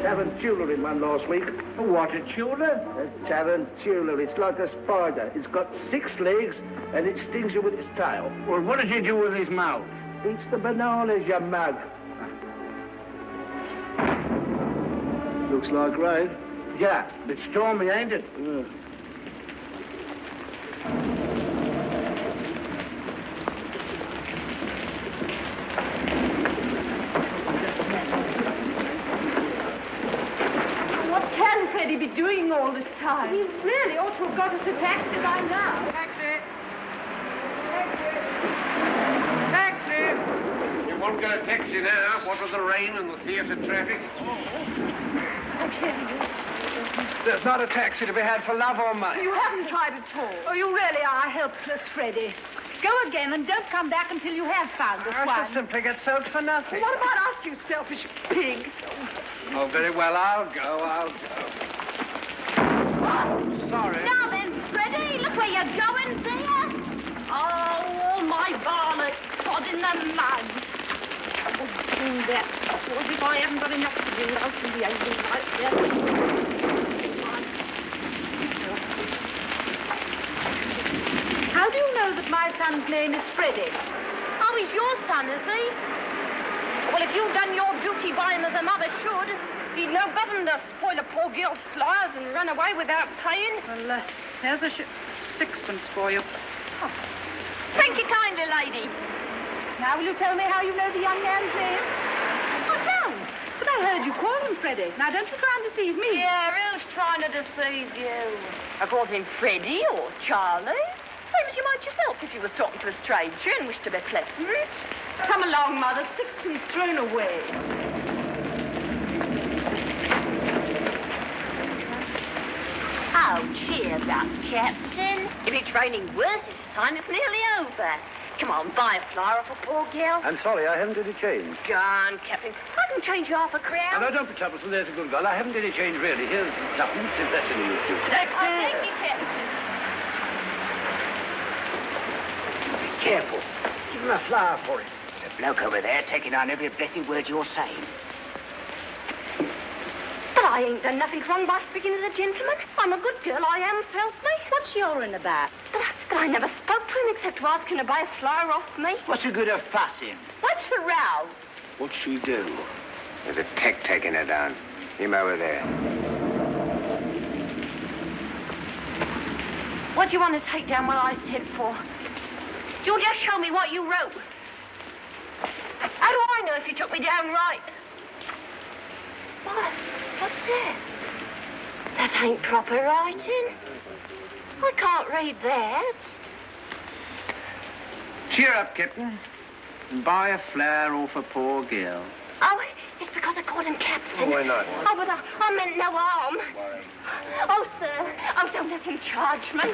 Tarantula in one last week. What, a tuna? A tarantula. It's like a spider. It's got 6 legs and it stings you with its tail. Well, what does he do with his mouth? Eats the bananas, you mug. Looks like rain. Yeah, it's stormy, ain't it? Yeah. Be doing all this time. He really ought to have got us a taxi by now. Taxi! Taxi! You won't get a taxi now, what with the rain and the theatre traffic. There's not a taxi to be had for love or money. You haven't tried at all. Oh, you really are helpless, Freddie. Go again and don't come back until you have found this one. I shall simply get sold for nothing. Well, what about us, you selfish pig? Oh, very well, I'll go. Oh, sorry. Now then, Freddie, look where you're going there. Oh, my varlet's caught in the mud. Oh, that's what if I haven't got enough to do out in the engine right there. How do you know that my son's name is Freddie? Oh, he's your son, is he? Well, if you'd done your duty by him as a mother should, he'd know better than to spoil a poor girl's flowers and run away without paying. Well, here's a sixpence for you. Oh. Thank you kindly, lady. Now, will you tell me how you know the young man's name? I don't. But I heard you call him Freddie. Now, don't you try and deceive me. Yeah, who's trying to deceive you? I called him Freddie or Charlie. Same as you might yourself if you was talking to a stranger and wished to be pleasant. Come along, Mother. Sixpence thrown away. Oh, cheer up, Captain. If it's raining worse this time, it's nearly over. Come on, buy a flower off a poor girl. I'm sorry, I haven't any change. Go on, Captain. I can change you half a crown. No, don't be troublesome. There's a good girl. I haven't any change, really. Here's tuppence, if that's any use to you. Oh, thank you, Captain. Be careful. Give him a flower for it. There's a bloke over there taking on every blessed word you're saying. But I ain't done nothing wrong by speaking to the gentleman. I'm a good girl, I am, so help me. What's your'n about? But I never spoke to him except to ask him to buy a flower off me. What's the good of fussing? What's the row? What'd she do? There's a tech taking her down. Him over there. What do you want to take down what I said for? You'll just show me what you wrote. How do I know if you took me down right? What? What's that? That ain't proper writing. I can't read that. Cheer up, Captain. And buy a flower off a poor girl. Oh, it's because I called him Captain. Oh, why not? Oh, but I meant no harm. Oh, sir. Oh, don't let him charge me.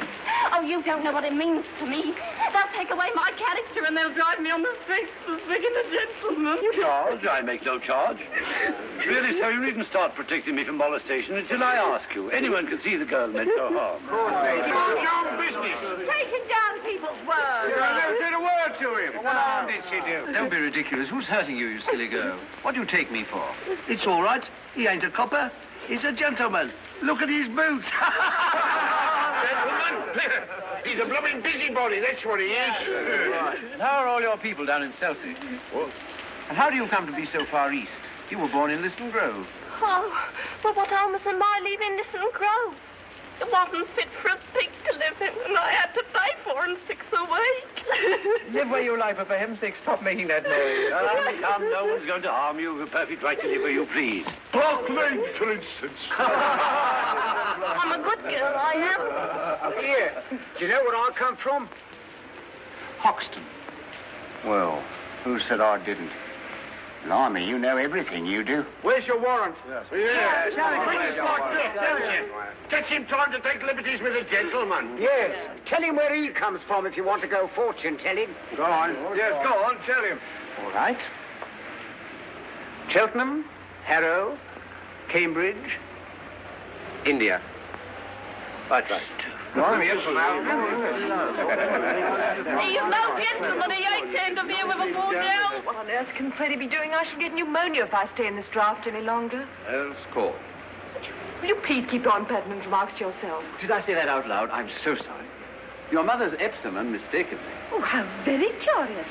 Oh, you don't know what it means to me. They'll take away my character and they'll drive me on the streets for speaking a gentleman. Charge? I make no charge. Really, sir, you needn't start protecting me from molestation until I ask you. Anyone can see the girl meant no harm. It's your business. Taking down people's words. to him. What harm did she do? Don't be ridiculous. Who's hurting you, you silly girl? What do you take me for? It's all right. He ain't a copper. He's a gentleman. Look at his boots. Gentlemen, he's a blooming busybody, that's what he is. And how are all your people down in Chelsea? And how do you come to be so far east? You were born in Liston Grove. Oh, but what almost am I leaving Liston Grove? It wasn't fit for a pig to live in, and I had to pay 4 and 6 a week. Live where you like, but for heaven's sake, stop making that noise. Come, no one's going to harm you. You've a perfect right to live where you please. Park Lane, for instance. I'm a good girl, I am. Here, do you know where I come from? Hoxton. Well, who said I didn't? Blimey, you know everything, you do. Where's your warrant? Yes. Catch him trying to take liberties with a gentleman. Yes. Tell him where he comes from if you want to go fortune telling. Go on. Yes, go on, tell him. All right. Cheltenham, Harrow, Cambridge, India. That's right. He's no gentleman. He ain't to interfere with a poor girl. What on earth can Freddie be doing? I shall get pneumonia if I stay in this draft any longer. Else call. Will you please keep your impertinent remarks to yourself? Did I say that out loud? I'm so sorry. Your mother's Epsom, unmistakably. Oh, how very curious.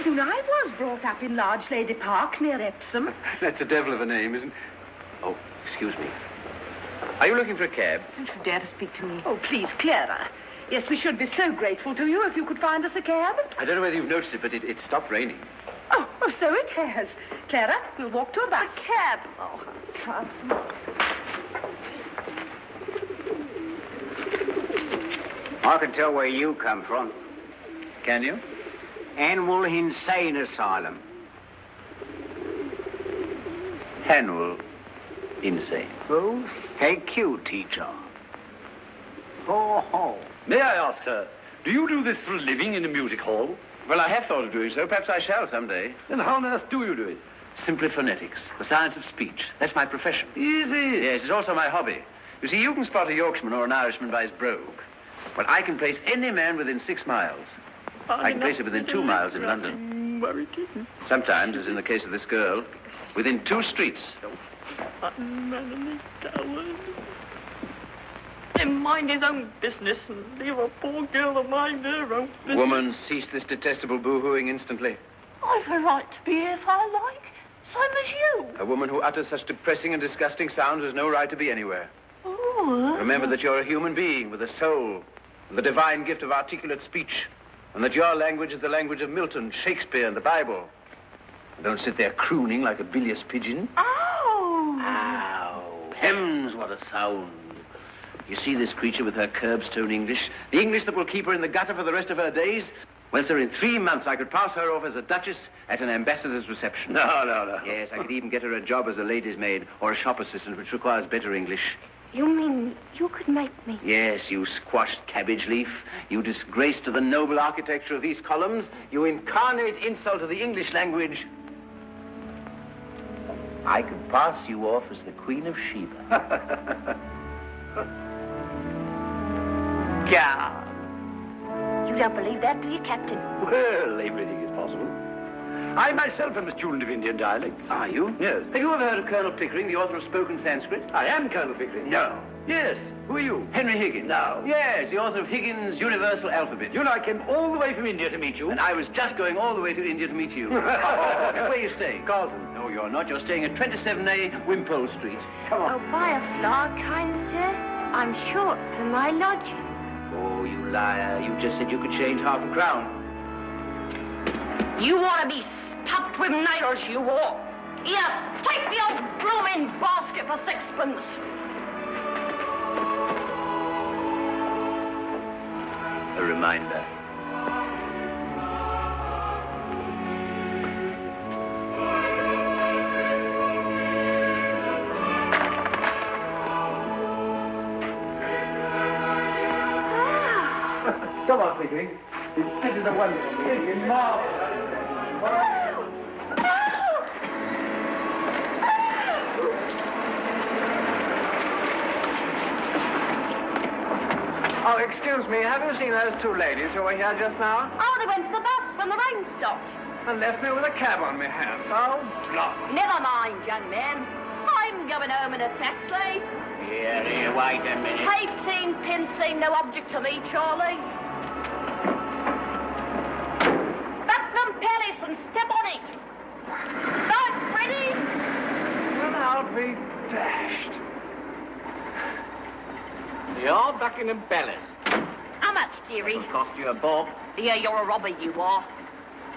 You know, I was brought up in Large Lady Park near Epsom. That's a devil of a name, isn't it? Oh, excuse me. Are you looking for a cab? Don't you dare to speak to me. Oh, please, Clara. Yes, we should be so grateful to you if you could find us a cab. I don't know whether you've noticed it, but it stopped raining. Oh, so it has. Clara, we'll walk to a bus. A cab. Oh, I can tell where you come from. Can you? Annual Insane Asylum. Annual Insane. Oh, thank you, teacher. Ho, ho. May I ask, sir, do you do this for a living in a music hall? Well, I have thought of doing so. Perhaps I shall someday. Then how on earth do you do it? Simply phonetics, the science of speech. That's my profession. Is it? Yes, it's also my hobby. You see, you can spot a Yorkshireman or an Irishman by his brogue. Well, I can place any man within 6 miles. I can place him within 2 miles in London. Sometimes, as in the case of this girl, within 2 streets. And mind his own business and leave a poor girl to mind her own business. Woman, cease this detestable boo-hooing instantly. I've a right to be here if I like, same as you. A woman who utters such depressing and disgusting sounds has no right to be anywhere. Oh. Remember that you're a human being with a soul, and the divine gift of articulate speech, and that your language is the language of Milton, Shakespeare, and the Bible. And don't sit there crooning like a bilious pigeon. Oh. Ow. Hems, what a sound. You see this creature with her curbstone English? The English that will keep her in the gutter for the rest of her days? Well, sir, in 3 months I could pass her off as a duchess at an ambassador's reception. No. Yes, I could even get her a job as a lady's maid or a shop assistant, which requires better English. You mean you could make me? Yes, you squashed cabbage leaf. You disgrace to the noble architecture of these columns. You incarnate insult to the English language. I could pass you off as the Queen of Sheba. Yeah. You don't believe that, do you, Captain? Well, everything is possible. I myself am a student of Indian dialects. Are you? Yes. Have you ever heard of Colonel Pickering, the author of Spoken Sanskrit? I am Colonel Pickering. No. Yes. Who are you? Henry Higgins. No. Yes, the author of Higgins' Universal Alphabet. You know, I came all the way from India to meet you. And I was just going all the way to India to meet you. Where are you staying? Carlton. No, you're not. You're staying at 27A Wimpole Street. Come on. Oh, by a flower, kind sir. I'm short for my lodging. Oh, you liar. You just said you could change half a crown. You want to be stuffed with nails, you walk. Here, take the old blooming basket for 6pence. A reminder. Come on, Pickering. This is a wonderful meeting. Oh, excuse me, have you seen those 2 ladies who were here just now? Oh, they went to the bus when the rain stopped. And left me with a cab on my hands. Oh, blood. Never mind, young man. I'm going home in a taxi. Here, wait a minute. 18 pence seem no object to me, Charlie. Buckingham Palace and step on it. Right, Freddie? Well, I'll be dashed. You're Buckingham Palace. How much, dearie? It'll cost you a bob. Yeah, you're a robber, you are.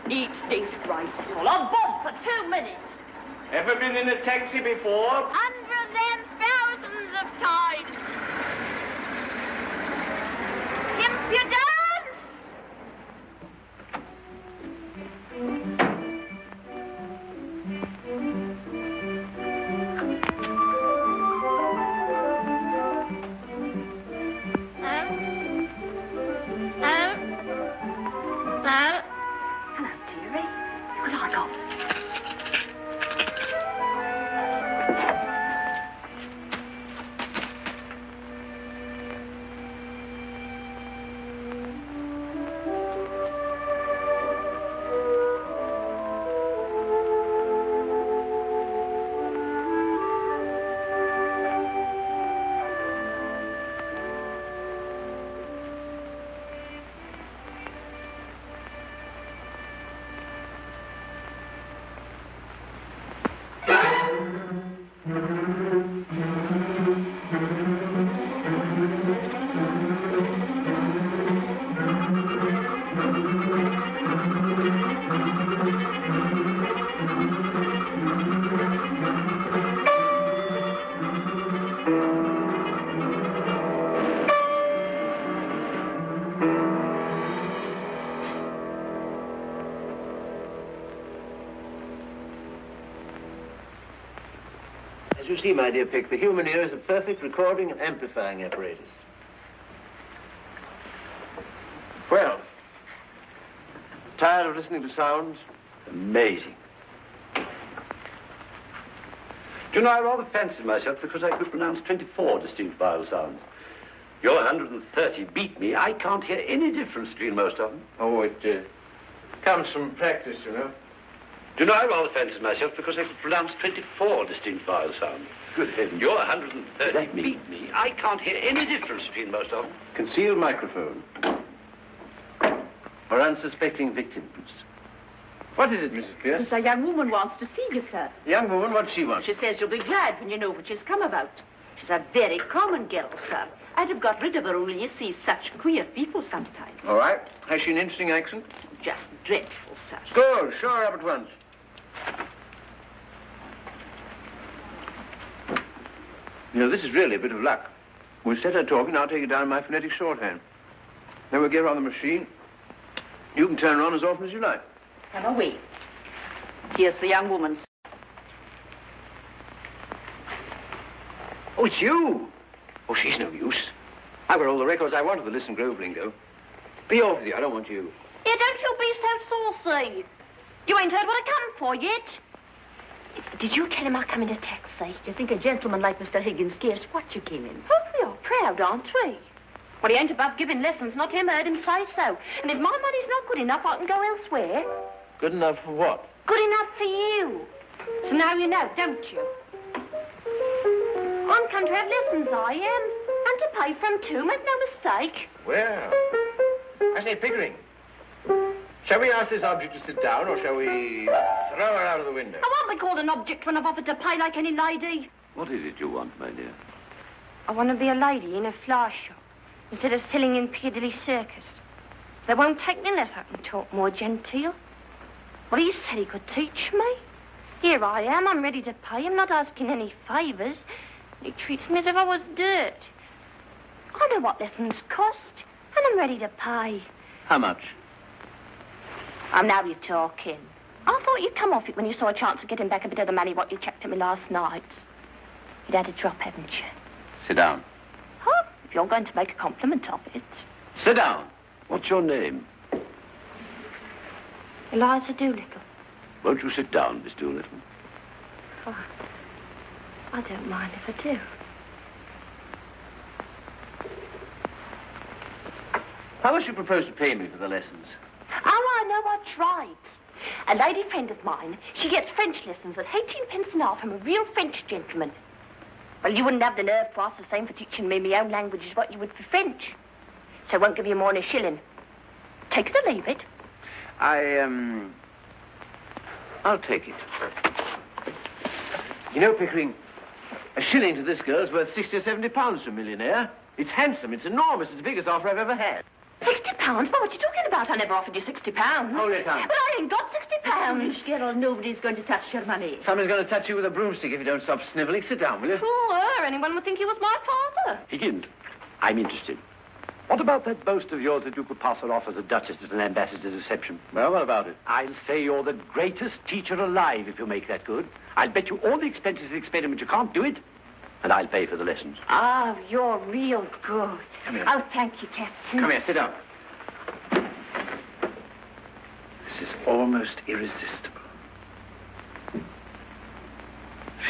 It's disgraceful. A bob for 2 minutes. Ever been in a taxi before? Hundreds and thousands of times. Impudence! Hello, dearie. What have I got? As you see, my dear Pick, the human ear is a perfect recording and amplifying apparatus. Well, tired of listening to sounds? Amazing. Do you know, I rather fancied myself because I could pronounce 24 distinct vowel sounds. Your 130 beat me. I can't hear any difference between most of them. Oh, it comes from practice, you know. Do you know, I rather fancied myself because I could pronounce 24 distinct vowel sounds. Good heavens. Your 130 That means- beat me. I can't hear any difference between most of them. Concealed microphone. For unsuspecting victims. What is it, Mrs. Pierce? A young woman wants to see you, sir. Young woman, what does she want? She says you'll be glad when you know what she's come about. She's a very common girl, sir. I'd have got rid of her only you see such queer people sometimes. All right. Has she an interesting accent? Just dreadful, sir. Good. Show her up at once. You know, this is really a bit of luck. We'll set her talking, I'll take it down in my phonetic shorthand. Then we'll get her on the machine. You can turn her on as often as you like. Come away. Here's the young woman. Oh, it's you. Oh, she's no use. I've got all the records I want of the Listen Grove lingo. Be off with you. I don't want you. Yeah, don't you be so saucy. You ain't heard what I come for yet. Did you tell him I come in a taxi? You think a gentleman like Mr. Higgins cares what you came in? Oh, we are proud, aren't we? Well, he ain't above giving lessons, not him, heard him say so. And if my money's not good enough, I can go elsewhere. Good enough for what? Good enough for you. So now you know, don't you? I'm come to have lessons, I am. And to pay for 'em too, make no mistake. Well, I say, Pickering, shall we ask this object to sit down, or shall we throw her out of the window? I won't be called an object when I've offered to pay like any lady. What is it you want, my dear? I want to be a lady in a flower shop instead of selling in Piccadilly Circus. They won't take me unless I can talk more genteel. Well, he said he could teach me. Here I am, I'm ready to pay him, not asking any favours. He treats me as if I was dirt. I know what lessons cost, and I'm ready to pay. How much? Now you're talking. I thought you'd come off it when you saw a chance of getting back a bit of the money what you chucked at me last night. You'd had a drop, haven't you? Sit down. Huh? If you're going to make a compliment of it. Sit down. What's your name? Eliza Doolittle. Won't you sit down, Miss Doolittle? Oh, I don't mind if I do. How much do you propose to pay me for the lessons? Oh, I know what coach rides. A lady friend of mine, she gets French lessons at 18 pence an hour from a real French gentleman. Well, you wouldn't have the nerve to ask the same for teaching me my own language as what you would for French. So I won't give you more than a shilling. Take it or leave it. I'll take it. You know, Pickering, a shilling to this girl's worth 60 or 70 pounds to a millionaire. It's handsome, it's enormous, it's the biggest offer I've ever had. 60 pounds? But what are you talking about? I never offered you 60 pounds. Hold your tongue. But I ain't got 60 pounds. Miss Gerald, nobody's going to touch your money. Someone's going to touch you with a broomstick if you don't stop sniveling. Sit down, will you? Poor, anyone would think he was my father. Higgins, I'm interested. What about that boast of yours that you could pass her off as a duchess at an ambassador's reception? Well, what about it? I'll say you're the greatest teacher alive if you make that good. I'll bet you all the expenses of the experiment you can't do it, and I'll pay for the lessons. Oh, you're real good. Come here. Oh, thank you, Captain. Come here, sit down. This is almost irresistible.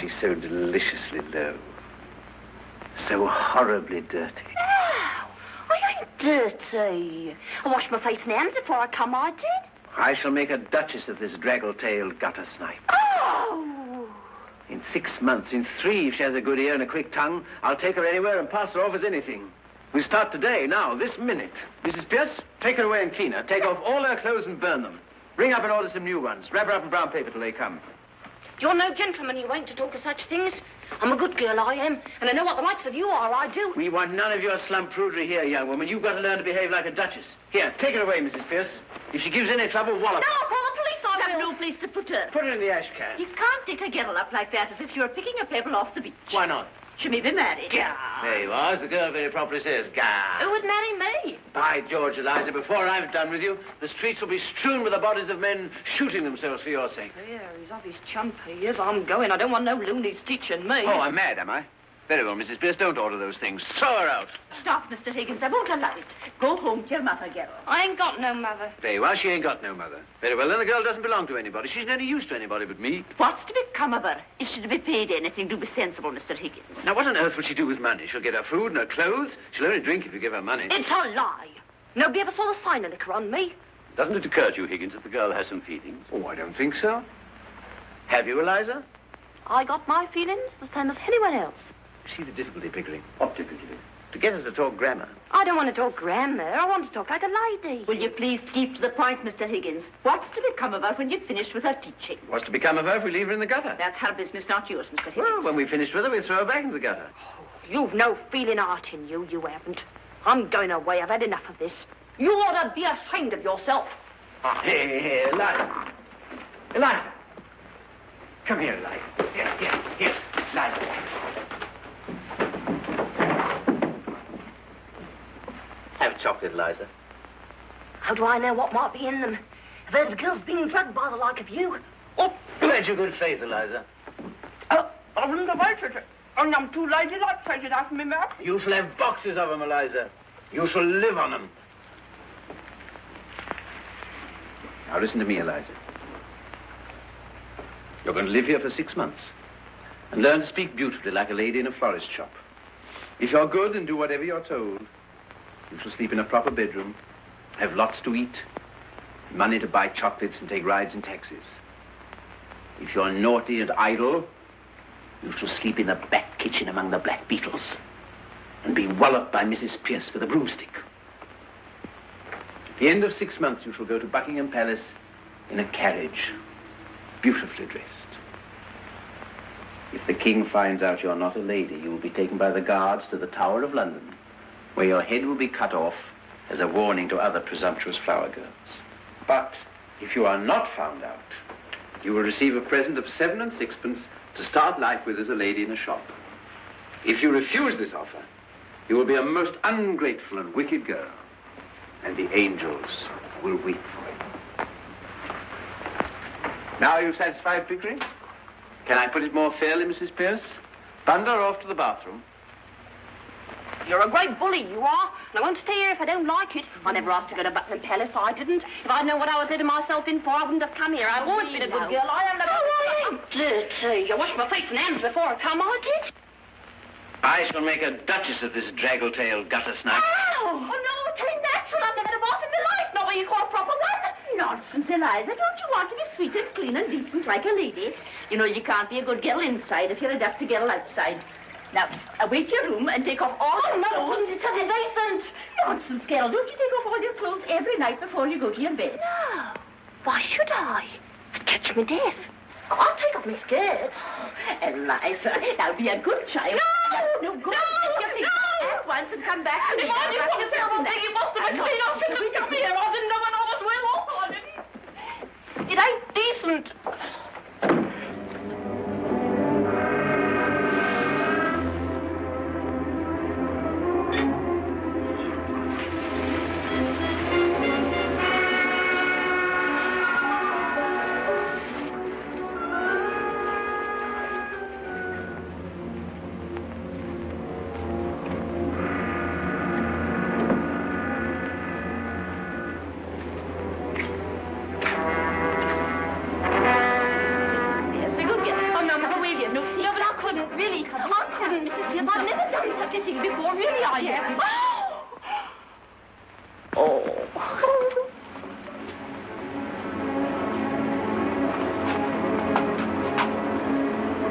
She's so deliciously low. So horribly dirty. Ow! I ain't dirty. I washed my face and hands before I come, I did. I shall make a duchess of this draggle-tailed gutter snipe. Oh! In 6 months, in 3, if she has a good ear and a quick tongue, I'll take her anywhere and pass her off as anything. We start today, now, this minute. Mrs. Pierce, take her away and clean her. Take off all her clothes and burn them. Bring up and order some new ones. Wrap her up in brown paper till they come. You're no gentleman, you ain't, to talk of such things. I'm a good girl, I am, and I know what the likes of you are, I do. We want none of your slump prudery here, young woman. You've got to learn to behave like a duchess. Here, take her away, Mrs. Pierce. If she gives any trouble, wallop her. No, I'll call the police, I There's will. no place to put her. Put her in the ash can. You can't dig a girl up like that as if you were picking a pebble off the beach. Why not? She may be married. There you are, as the girl very properly says. Gah. Who would marry me? By George, Eliza, before I've done with you, the streets will be strewn with the bodies of men shooting themselves for your sake. Yeah, he's off his chump. He is. I'm going. I don't want no loonies teaching me. Oh, I'm mad, am I? Very well, Mrs. Pierce, don't order those things. Throw her out. Stop, Mr. Higgins. I won't allow it. Go home to your mother, Gerald. I ain't got no mother. There you are, she ain't got no mother. Very well, then the girl doesn't belong to anybody. She's no use to anybody but me. What's to become of her? Is she to be paid anything to be sensible, Mr. Higgins? Now, what on earth will she do with money? She'll get her food and her clothes. She'll only drink if you give her money. It's a lie. Nobody ever saw the sign of liquor on me. Doesn't it occur to you, Higgins, that the girl has some feelings? Oh, I don't think so. Have you, Eliza? I got my feelings the same as anyone else. See the difficulty, Pickering? What difficulty? To get us to talk grammar. I don't want to talk grammar. I want to talk like a lady. Will you please keep to the point, Mr. Higgins? What's to become of her when you've finished with her teaching? What's to become of her if we leave her in the gutter? That's her business, not yours, Mr. Higgins. Well, when we've finished with her, we'll throw her back into the gutter. You've no feeling art in you, you haven't. I'm going away. I've had enough of this. You ought to be ashamed of yourself. Here, Eliza. Eliza. Come here, Eliza. Here, Eliza. Have chocolate, Eliza. How do I know what might be in them? If there's a girl's being drugged by the like of you. Oh, where's your good faith, Eliza? I wouldn't have waited. And I'm too lazy to take it out of me mouth. You shall have boxes of them, Eliza. You shall live on them. Now listen to me, Eliza. You're going to live here for 6 months and learn to speak beautifully like a lady in a florist shop. If you're good and do whatever you're told, you shall sleep in a proper bedroom, have lots to eat, money to buy chocolates and take rides in taxis. If you're naughty and idle, you shall sleep in the back kitchen among the black beetles and be walloped by Mrs. Pierce with a broomstick. At the end of 6 months, you shall go to Buckingham Palace in a carriage, beautifully dressed. If the king finds out you're not a lady, you will be taken by the guards to the Tower of London, where your head will be cut off as a warning to other presumptuous flower girls. But if you are not found out, you will receive a present of 7 and 6pence to start life with as a lady in a shop. If you refuse this offer, you will be a most ungrateful and wicked girl, and the angels will weep for you. Now are you satisfied, Pickering? Can I put it more fairly, Mrs. Pierce? Bund her off to the bathroom. You're a great bully, you are. And I won't stay here if I don't like it. I never asked to go to Buckingham Palace, I didn't. If I'd known what I was letting myself in for, I wouldn't have come here. I've always been a good girl. I am I'm dirty. I washed my face and hands before I come, I did. I shall make a duchess of this draggle-tailed gutter snipe. Oh, no, it ain't natural. I've never had a bath in my life. Not what you call a proper one. Nonsense, Eliza. Don't you want to be sweet and clean and decent like a lady? You know, you can't be a good girl inside if you're a dirty girl outside. Now, away to your room and take off all your clothes. Wouldn't it be decent? Nonsense, girl. Don't you take off all your clothes every night before you go to your bed? No. Why should I? I'd catch me death. I'll take off my skirt. Eliza, now be a good child. No, go and take your things at once and come back to me. If I didn't want to say something, you must have been clean. I shouldn't have come here. I didn't know when I was well off. It ain't decent.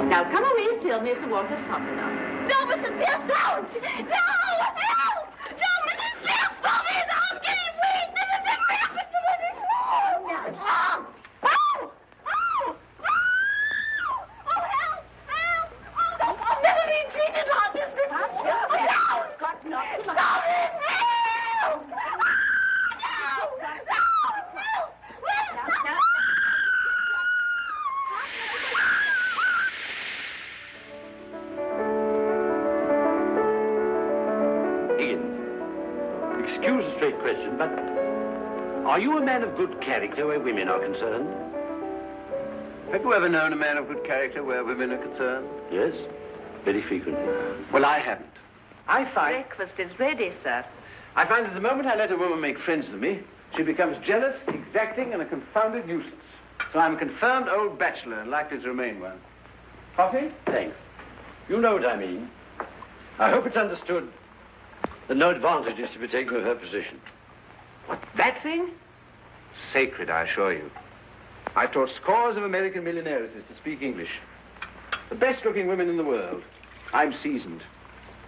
Now come away and tell me if the water's hot enough. No, Mrs. Pierce, don't! No! Help! No, Mrs. Pierce, stop it! I'm getting weak! This has never happened to me before! Oh! Oh! Oh! Oh, help! Help! Oh, I've never been treated like this before! No! Got knocked. Stop it! Help! No! No! Help! Help! Excuse a straight question, but are you a man of good character where women are concerned? Have you ever known a man of good character where women are concerned? Yes, very frequently. Well, I haven't. I find Breakfast is ready, sir. that the moment I let a woman make friends with me, she becomes jealous, exacting, and a confounded nuisance. So I'm a confirmed old bachelor and likely to remain one. Coffee? Thanks. You know what I mean. I hope it's understood that no advantage is to be taken of her position. What, that thing? Sacred, I assure you. I taught scores of American millionaires to speak English. The best-looking women in the world. I'm seasoned.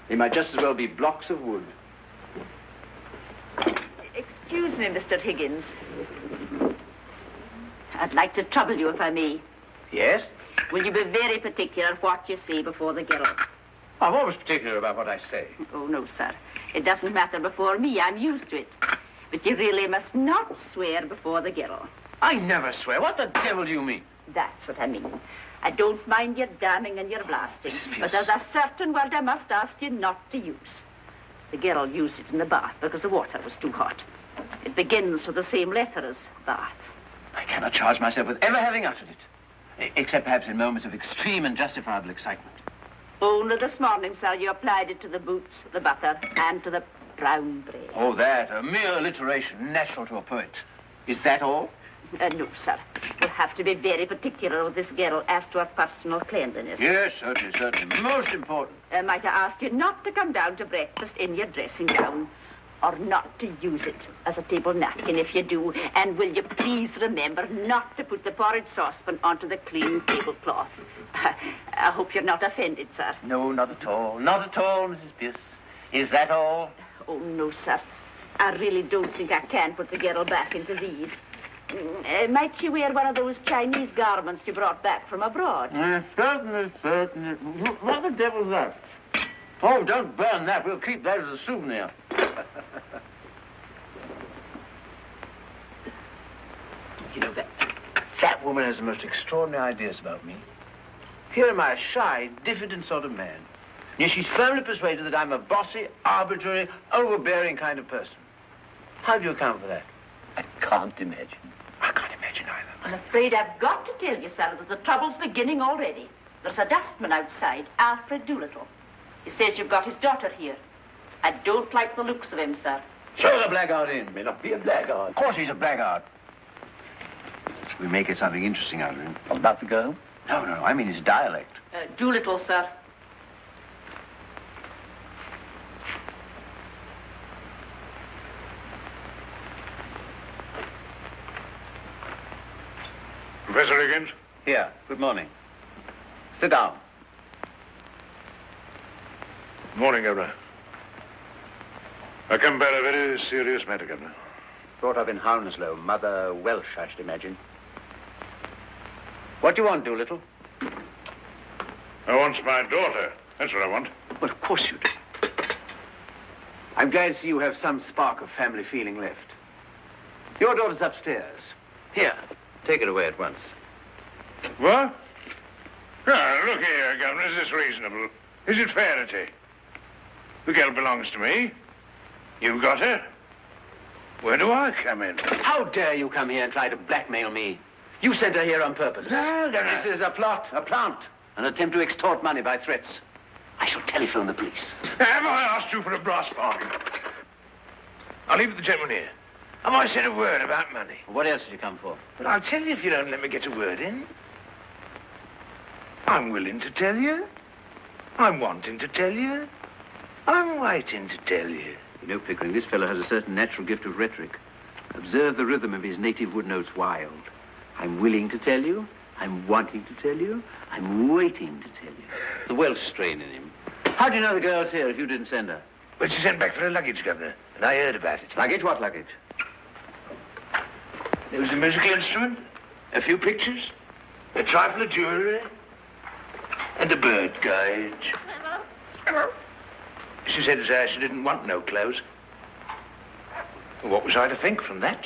They might just as well be blocks of wood. Excuse me, Mr. Higgins. I'd like to trouble you if I may. Yes? Will you be very particular what you say before the girl? I'm always particular about what I say. Oh, no, sir. It doesn't matter before me. I'm used to it. But you really must not swear before the girl. I never swear. What the devil do you mean? That's what I mean. I don't mind your damning and your blasting, but there's a certain word I must ask you not to use. The girl used it in the bath because the water was too hot. It begins with the same letter as bath. I cannot charge myself with ever having uttered it. Except perhaps in moments of extreme and justifiable excitement. Only this morning, sir, you applied it to the boots, the butter, and to the brown bread. Oh, that, a mere alliteration, natural to a poet. Is that all? No, sir. You'll have to be very particular with this girl as to her personal cleanliness. Yes, certainly, certainly. Most important. Might I ask you not to come down to breakfast in your dressing gown, or not to use it as a table napkin if you do, and will you please remember not to put the porridge saucepan onto the clean tablecloth. I hope you're not offended, sir. No, not at all. Not at all, Mrs. Pierce. Is that all? Oh, no, sir. I really don't think I can put the girl back into these. Might she wear one of those Chinese garments you brought back from abroad? Certainly, certainly. What the devil's that? Oh, don't burn that. We'll keep that as a souvenir. You know, that woman has the most extraordinary ideas about me. Here am I, a shy, diffident sort of man. Yet she's firmly persuaded that I'm a bossy, arbitrary, overbearing kind of person. How do you account for that? I can't imagine. I can't imagine either. I'm afraid I've got to tell you, sir, that the trouble's beginning already. There's a dustman outside, Alfred Doolittle. He says you've got his daughter here. I don't like the looks of him, sir. Show the blackguard in. May not be a blackguard. Of course he's a blackguard. We may get something interesting out of him. About the girl? No, I mean his dialect. Doolittle, sir. Professor Higgins? Here. Good morning. Sit down. Morning, Governor. I come about a very serious matter, Governor. Brought up in Hounslow. Mother Welsh, I should imagine. What do you want, Doolittle? I want my daughter. That's what I want. Well, of course you do. I'm glad to see you have some spark of family feeling left. Your daughter's upstairs. Here, take it away at once. What? Oh, look here, Governor. Is this reasonable? Is it fair to take? The girl belongs to me. You've got her. Where do I come in? How dare you come here and try to blackmail me? You sent her here on purpose. No, This is a plot, a plant, an attempt to extort money by threats. I shall telephone the police. Have I asked you for a brass bargain? I'll leave it to the gentleman here. Have I said a word about money? What else did you come for? But I'll tell you if you don't let me get a word in. I'm willing to tell you. I'm wanting to tell you. I'm waiting to tell you. You know, Pickering, this fellow has a certain natural gift of rhetoric. Observe the rhythm of his native wood notes wild. I'm willing to tell you. I'm wanting to tell you. I'm waiting to tell you. The Welsh strain in him. How do you know the girl's here if you didn't send her? But she sent back for her luggage, Governor, and I heard about it. Luggage? What luggage? There was a musical instrument, a few pictures, a trifle of jewelry, and a bird cage. Hello. She said she didn't want no clothes. Well, what was I to think from that?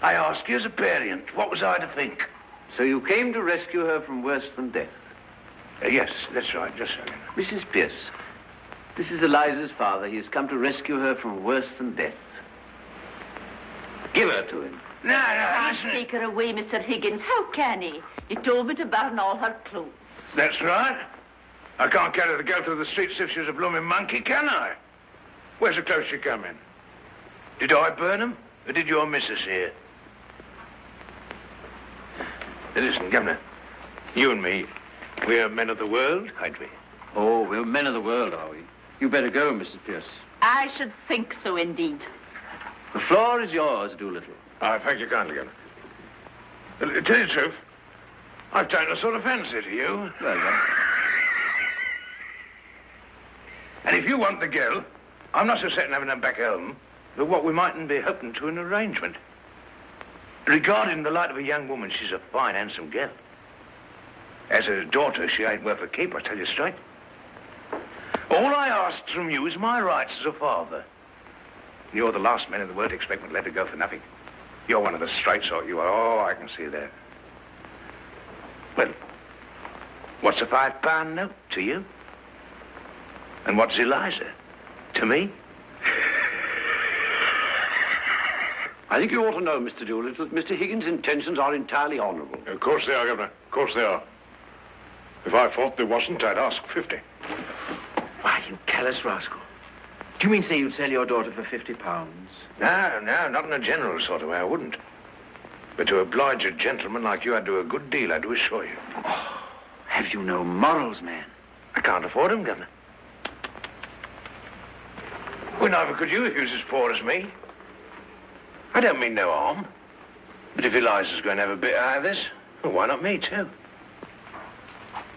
I ask you as a parent, what was I to think? So you came to rescue her from worse than death? Yes, that's right, just so. Mrs. Pierce, this is Eliza's father. He has come to rescue her from worse than death. Give her to him. No, Can't listen. take her away, Mr. Higgins. How can he? You told me to burn all her clothes. That's right. I can't carry the girl through the streets if she's a blooming monkey, can I? Where's the clothes she come in? Did I burn them, or did your missus here? Now, listen, Governor, you and me, we're men of the world, aren't we? Oh, we're men of the world, are we? You better go, Mrs. Pierce. I should think so, indeed. The floor is yours, Doolittle. I thank you kindly, Governor. To tell you the truth, I've taken a sort of fancy to you. Well, then. And if you want the girl, I'm not so certain having them back home, but what we mightn't be hoping to an arrangement. Regarding in the light of a young woman, she's a fine, handsome girl. As a daughter, she ain't worth a keep, I tell you straight. All I ask from you is my rights as a father. You're the last man in the world to expect me to let her go for nothing. You're one of the straight sort, you are. Oh, I can see that. Well, what's a £5 note to you? And what's Eliza to me? I think you ought to know, Mr. Doolittle, that Mr. Higgins' intentions are entirely honourable. Of course they are, Governor. Of course they are. If I thought there wasn't, I'd ask 50. Why, you callous rascal. Do you mean to say you'd sell your daughter for £50? No, not in a general sort of way, I wouldn't. But to oblige a gentleman like you, I'd do a good deal, I do assure you. Oh, have you no morals, man? I can't afford them, Governor. Well, neither could you if you was as poor as me. I don't mean no harm. But if Eliza's going to have a bit out of this, well, why not me, too?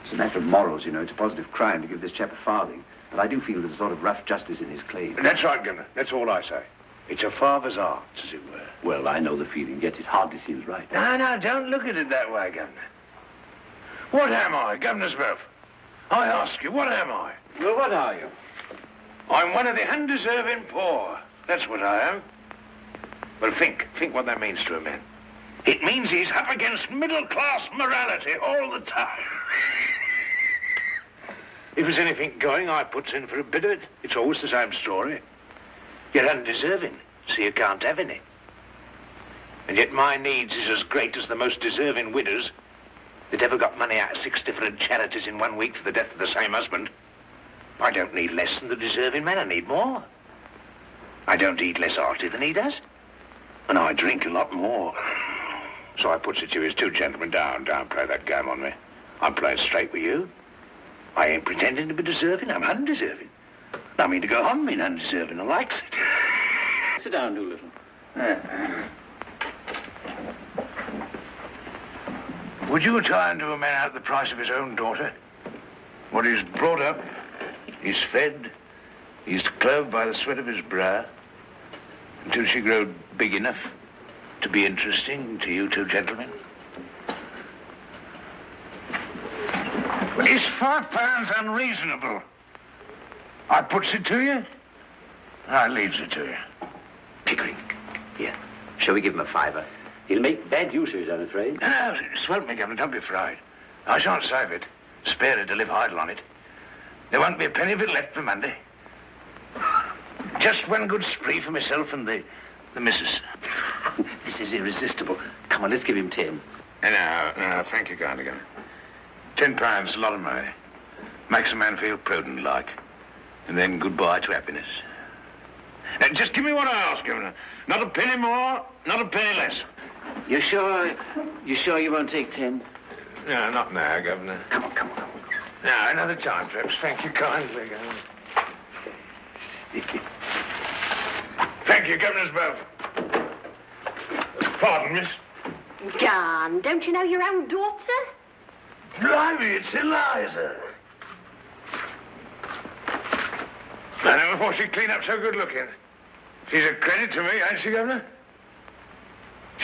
It's a matter of morals, you know. It's a positive crime to give this chap a farthing. But I do feel there's a sort of rough justice in his claim. That's right, Governor. That's all I say. It's a father's art, as it were. Well, I know the feeling, yet it hardly seems right. No, don't look at it that way, Governor. What am I, Governor's Buff? I ask you, what am I? Well, what are you? I'm one of the undeserving poor. That's what I am. Well, think what that means to a man. It means he's up against middle-class morality all the time. If there's anything going, I puts in for a bit of it. It's always the same story. You're undeserving, so you can't have any. And yet my needs is as great as the most deserving widows that ever got money out of 6 different charities in 1 week for the death of the same husband. I don't need less than the deserving man, I need more. I don't eat less hearty than he does. And I drink a lot more. So I puts it to you as two gentlemen, don't play that game on me. I'm playing straight with you. I ain't pretending to be deserving, I'm undeserving. I mean to go home being undeserving, I likes it. Sit down, Doolittle. Would you try and do a man out the price of his own daughter? What he's brought up, he's fed, he's clothed by the sweat of his brow, until she growed big enough to be interesting to you two gentlemen? Is £5 unreasonable? I puts it to you, I leaves it to you. Pickering, here. Shall we give him a fiver? He'll make bad use of it, I'm afraid. No, swelp me, Governor, don't be fried. I shan't save it. Spare it to live idle on it. There won't be a penny of it left for Monday. Just one good spree for myself and the missus. This is irresistible. Come on, let's give him 10. No, thank you, kindly, Governor. £10's a lot of money. Makes a man feel prudent like. And then goodbye to happiness. Now, just give me what I ask, Governor. Not a penny more, not a penny less. You sure you won't take 10? No, not now, Governor. Come on. No, another time, perhaps. Thank you kindly, Governor. Thank you, Governors both. Pardon, miss. John, don't you know your own daughter? Blimey, it's Eliza. I never thought she'd clean up so good looking. She's a credit to me, ain't she, Governor?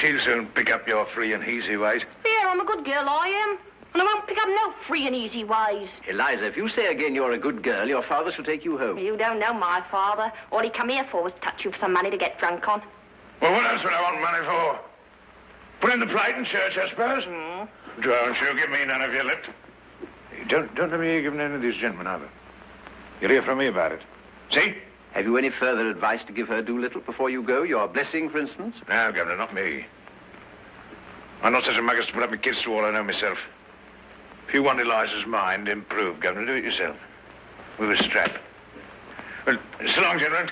She'll soon pick up your free and easy ways. Yeah, I'm a good girl, I am. And I won't pick up no free and easy ways. Eliza, if you say again you're a good girl, your father shall take you home. You don't know my father. All he come here for was to touch you for some money to get drunk on. Well, what else would I want money for? Put in the plate in church, I suppose. Don't you give me none of your lip. Don't let me hear giving any of these gentlemen either. You'll hear from me about it. See? Have you any further advice to give her, Doolittle, before you go? Your blessing, for instance? No, Governor, not me. I'm not such a mug as to put up my kids to all I know myself. If you want Eliza's mind improved, Governor, do it yourself. With a strap. Well, so long, gentlemen.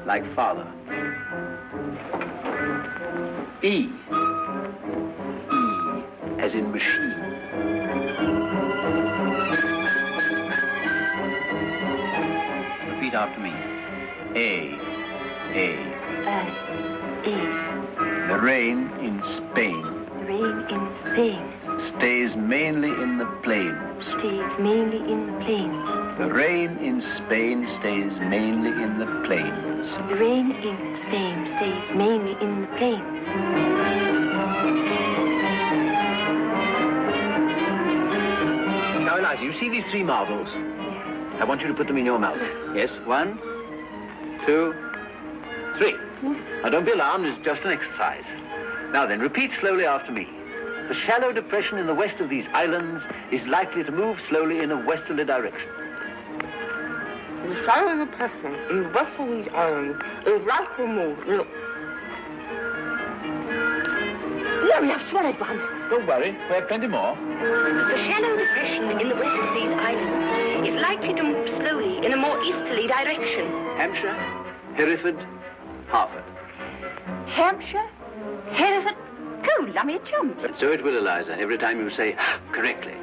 Like father. E. As in machine. Repeat after me. A. E. The rain in Spain. The rain in Spain. Stays mainly in the plains. Stays mainly in the plains. The rain in Spain stays mainly in the plains. The rain in Spain stays mainly in the plains. Now, Eliza, you see these 3 marbles? I want you to put them in your mouth. Yes, 1, 2, 3. Now, don't be alarmed, it's just an exercise. Now then, repeat slowly after me. The shallow depression in the west of these islands is likely to move slowly in a westerly direction. The shallow depression in the west of these islands is likely to move. Look. Larry, I've swallowed one. Don't worry, we have plenty more. The shallow depression in the west of these islands is likely to move slowly in a more easterly direction. Hampshire, Hereford, Harford. Hampshire, Hereford, cool, lummy chums. So it will, Eliza, every time you say correctly.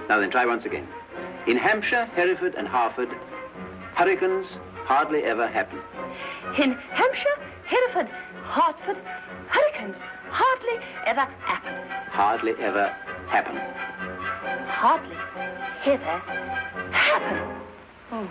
Now then, try once again. In Hampshire, Hereford, and Harford, hurricanes hardly ever happen. In Hampshire, Hereford, Hartford, hurricanes hardly ever happen. Hardly ever happen. Hardly ever happen. Oh.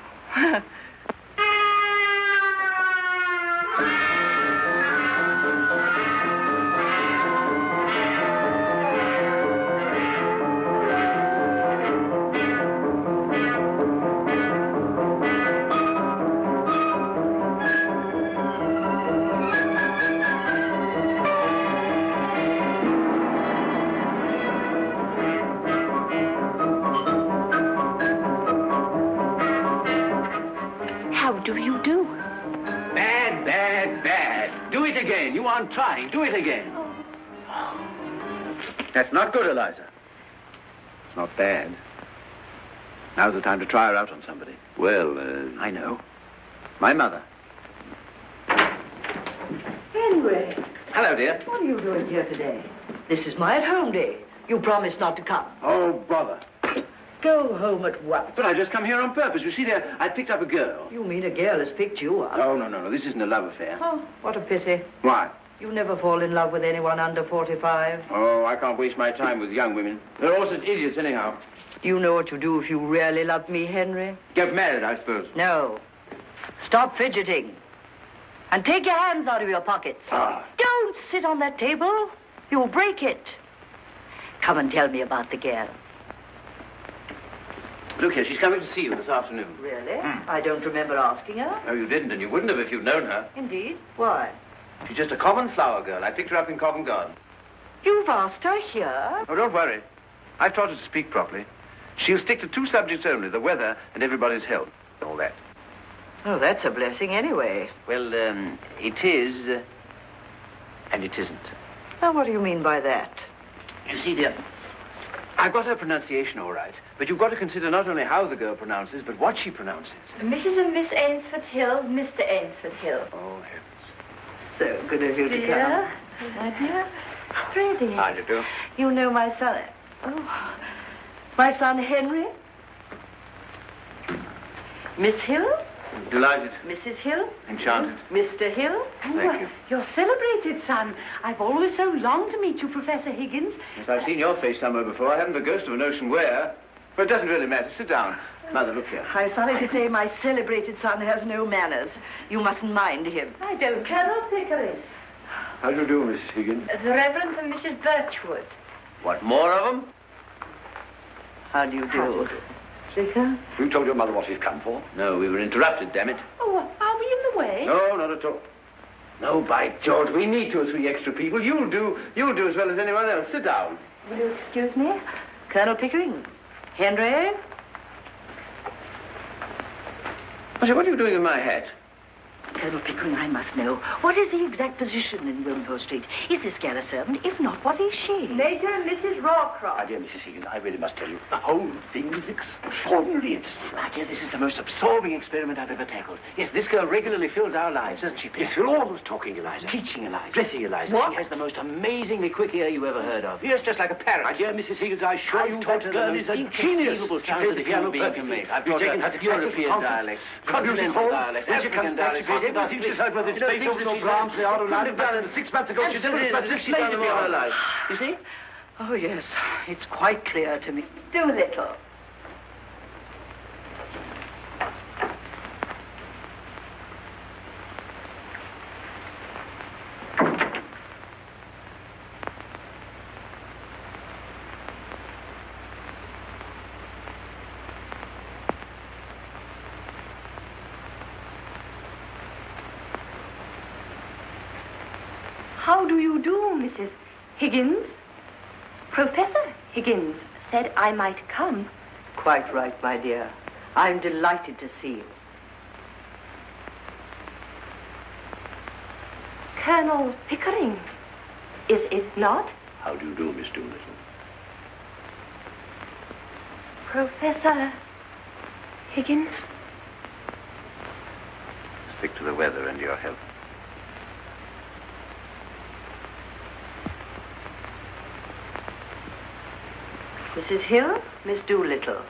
Do you do? Bad, bad, bad. Do it again. You aren't trying. Do it again. That's not good, Eliza. It's not bad. Now's the time to try her out on somebody. Well, I know. My mother. Henry, Hello, dear. what are you doing here today? This is my at-home day. You promised not to come. Oh, bother. Go home at once. But I just come here on purpose. You see, dear, I picked up a girl. You mean a girl has picked you up? Oh, no. This isn't a love affair. Oh, what a pity. Why? You never fall in love with anyone under 45. Oh, I can't waste my time with young women. They're all such idiots anyhow. Do you know what you do if you really love me, Henry? Get married, I suppose. No. Stop fidgeting. And take your hands out of your pockets. Ah. Don't sit on that table. You'll break it. Come and tell me about the girl. Look here, she's coming to see you this afternoon. Really? I don't remember asking her. No, you didn't, and you wouldn't have if you'd known her. Indeed? Why? She's just a common flower girl. I picked her up in Covent Garden. You've asked her here? Oh, don't worry. I've taught her to speak properly. She'll stick to 2 subjects only, the weather and everybody's health. All that. Oh, that's a blessing anyway. Well, it is, and it isn't. Now, what do you mean by that? You see, dear, I've got her pronunciation all right, but you've got to consider not only how the girl pronounces, but what she pronounces. Mrs. and Miss Ainsford Hill, Mr. Ainsford Hill. Oh, heavens. So good of you to come. Dear, my dear, Freddie. How do you do? You know my son. Oh, my son Henry. Miss Hill? Delighted. Mrs. Hill? Enchanted. Mr. Hill? Thank you. Your celebrated son. I've always so longed to meet you, Professor Higgins. Yes, I've seen your face somewhere before. I haven't the ghost of a notion where. But it doesn't really matter. Sit down. Mother, look here. I'm sorry to say my celebrated son has no manners. You mustn't mind him. I don't. Colonel Pickering. How do you do, Mrs. Higgins? The Reverend and Mrs. Birchwood. What, more of them? How do you do? Vicar? You told your mother what he's come for? No, we were interrupted, damn it. Oh, are we in the way? No, not at all. No, by George, we need 2 or 3 extra people. You'll do as well as anyone else. Sit down. Will you excuse me? Colonel Pickering. Henry? I say, what are you doing with my hat? Colonel Pickering, I must know. What is the exact position in Wimpole Street? Is this gal a servant? If not, what is she? Major and Mrs. Rawcroft. My dear Mrs. Higgins, I really must tell you, the whole thing is extraordinarily interesting. My dear, this is the most absorbing experiment I've ever tackled. Yes, this girl regularly fills our lives, doesn't she, Pierre? Yes, we're always talking, Eliza. Teaching Eliza, dressing Eliza. What? She has the most amazingly quick ear you ever heard of. Yes, just like a parrot. My dear Mrs. Higgins, I assure you that girl is a genius. Inconceivable She sounds plays that the a piano human being can perfectly. make. I've You've taught taken her her to European concerts, dialects, continental continental dialects, dialects, African dialects. African She's able to teach herself whether it's Beethoven or Brahms, they are alive. In fact, 6 months ago, she's never Absolutely, as if she's done them all her life. You see? Oh, yes. It's quite clear to me. Doolittle. How do you do, Mrs. Higgins? Professor Higgins said I might come. Quite right, my dear. I'm delighted to see you. Colonel Pickering, is it not? How do you do, Miss Doolittle? Professor Higgins? Stick to the weather and your health. Mrs. Hill, Miss Doolittle.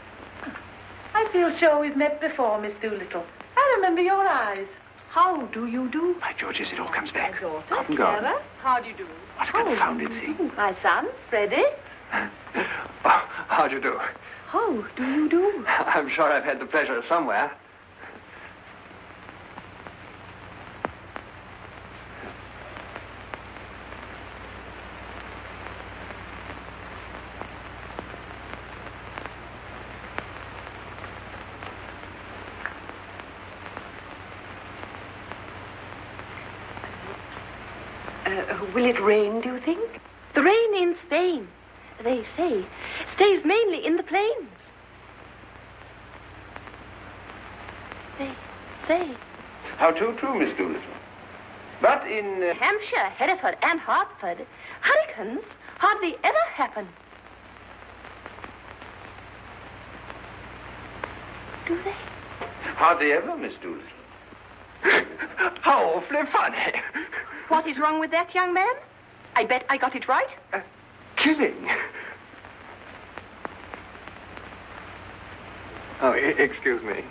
I feel sure we've met before, Miss Doolittle. I remember your eyes. How do you do? By George, yes, it all comes back. My daughter, Covent Garden. Clara. How do you do? What a confounded thing. My son, Freddie. Oh, how do you do? How do you do? I'm sure I've had the pleasure somewhere. Will it rain, do you think? The rain in Spain, they say, stays mainly in the plains. They say. How true, Miss Doolittle. But in... Hampshire, Hereford, and Hartford, hurricanes hardly ever happen. Do they? Hardly ever, Miss Doolittle. How awfully funny. What is wrong with that, young man? I bet I got it right. Killing. Oh, excuse me.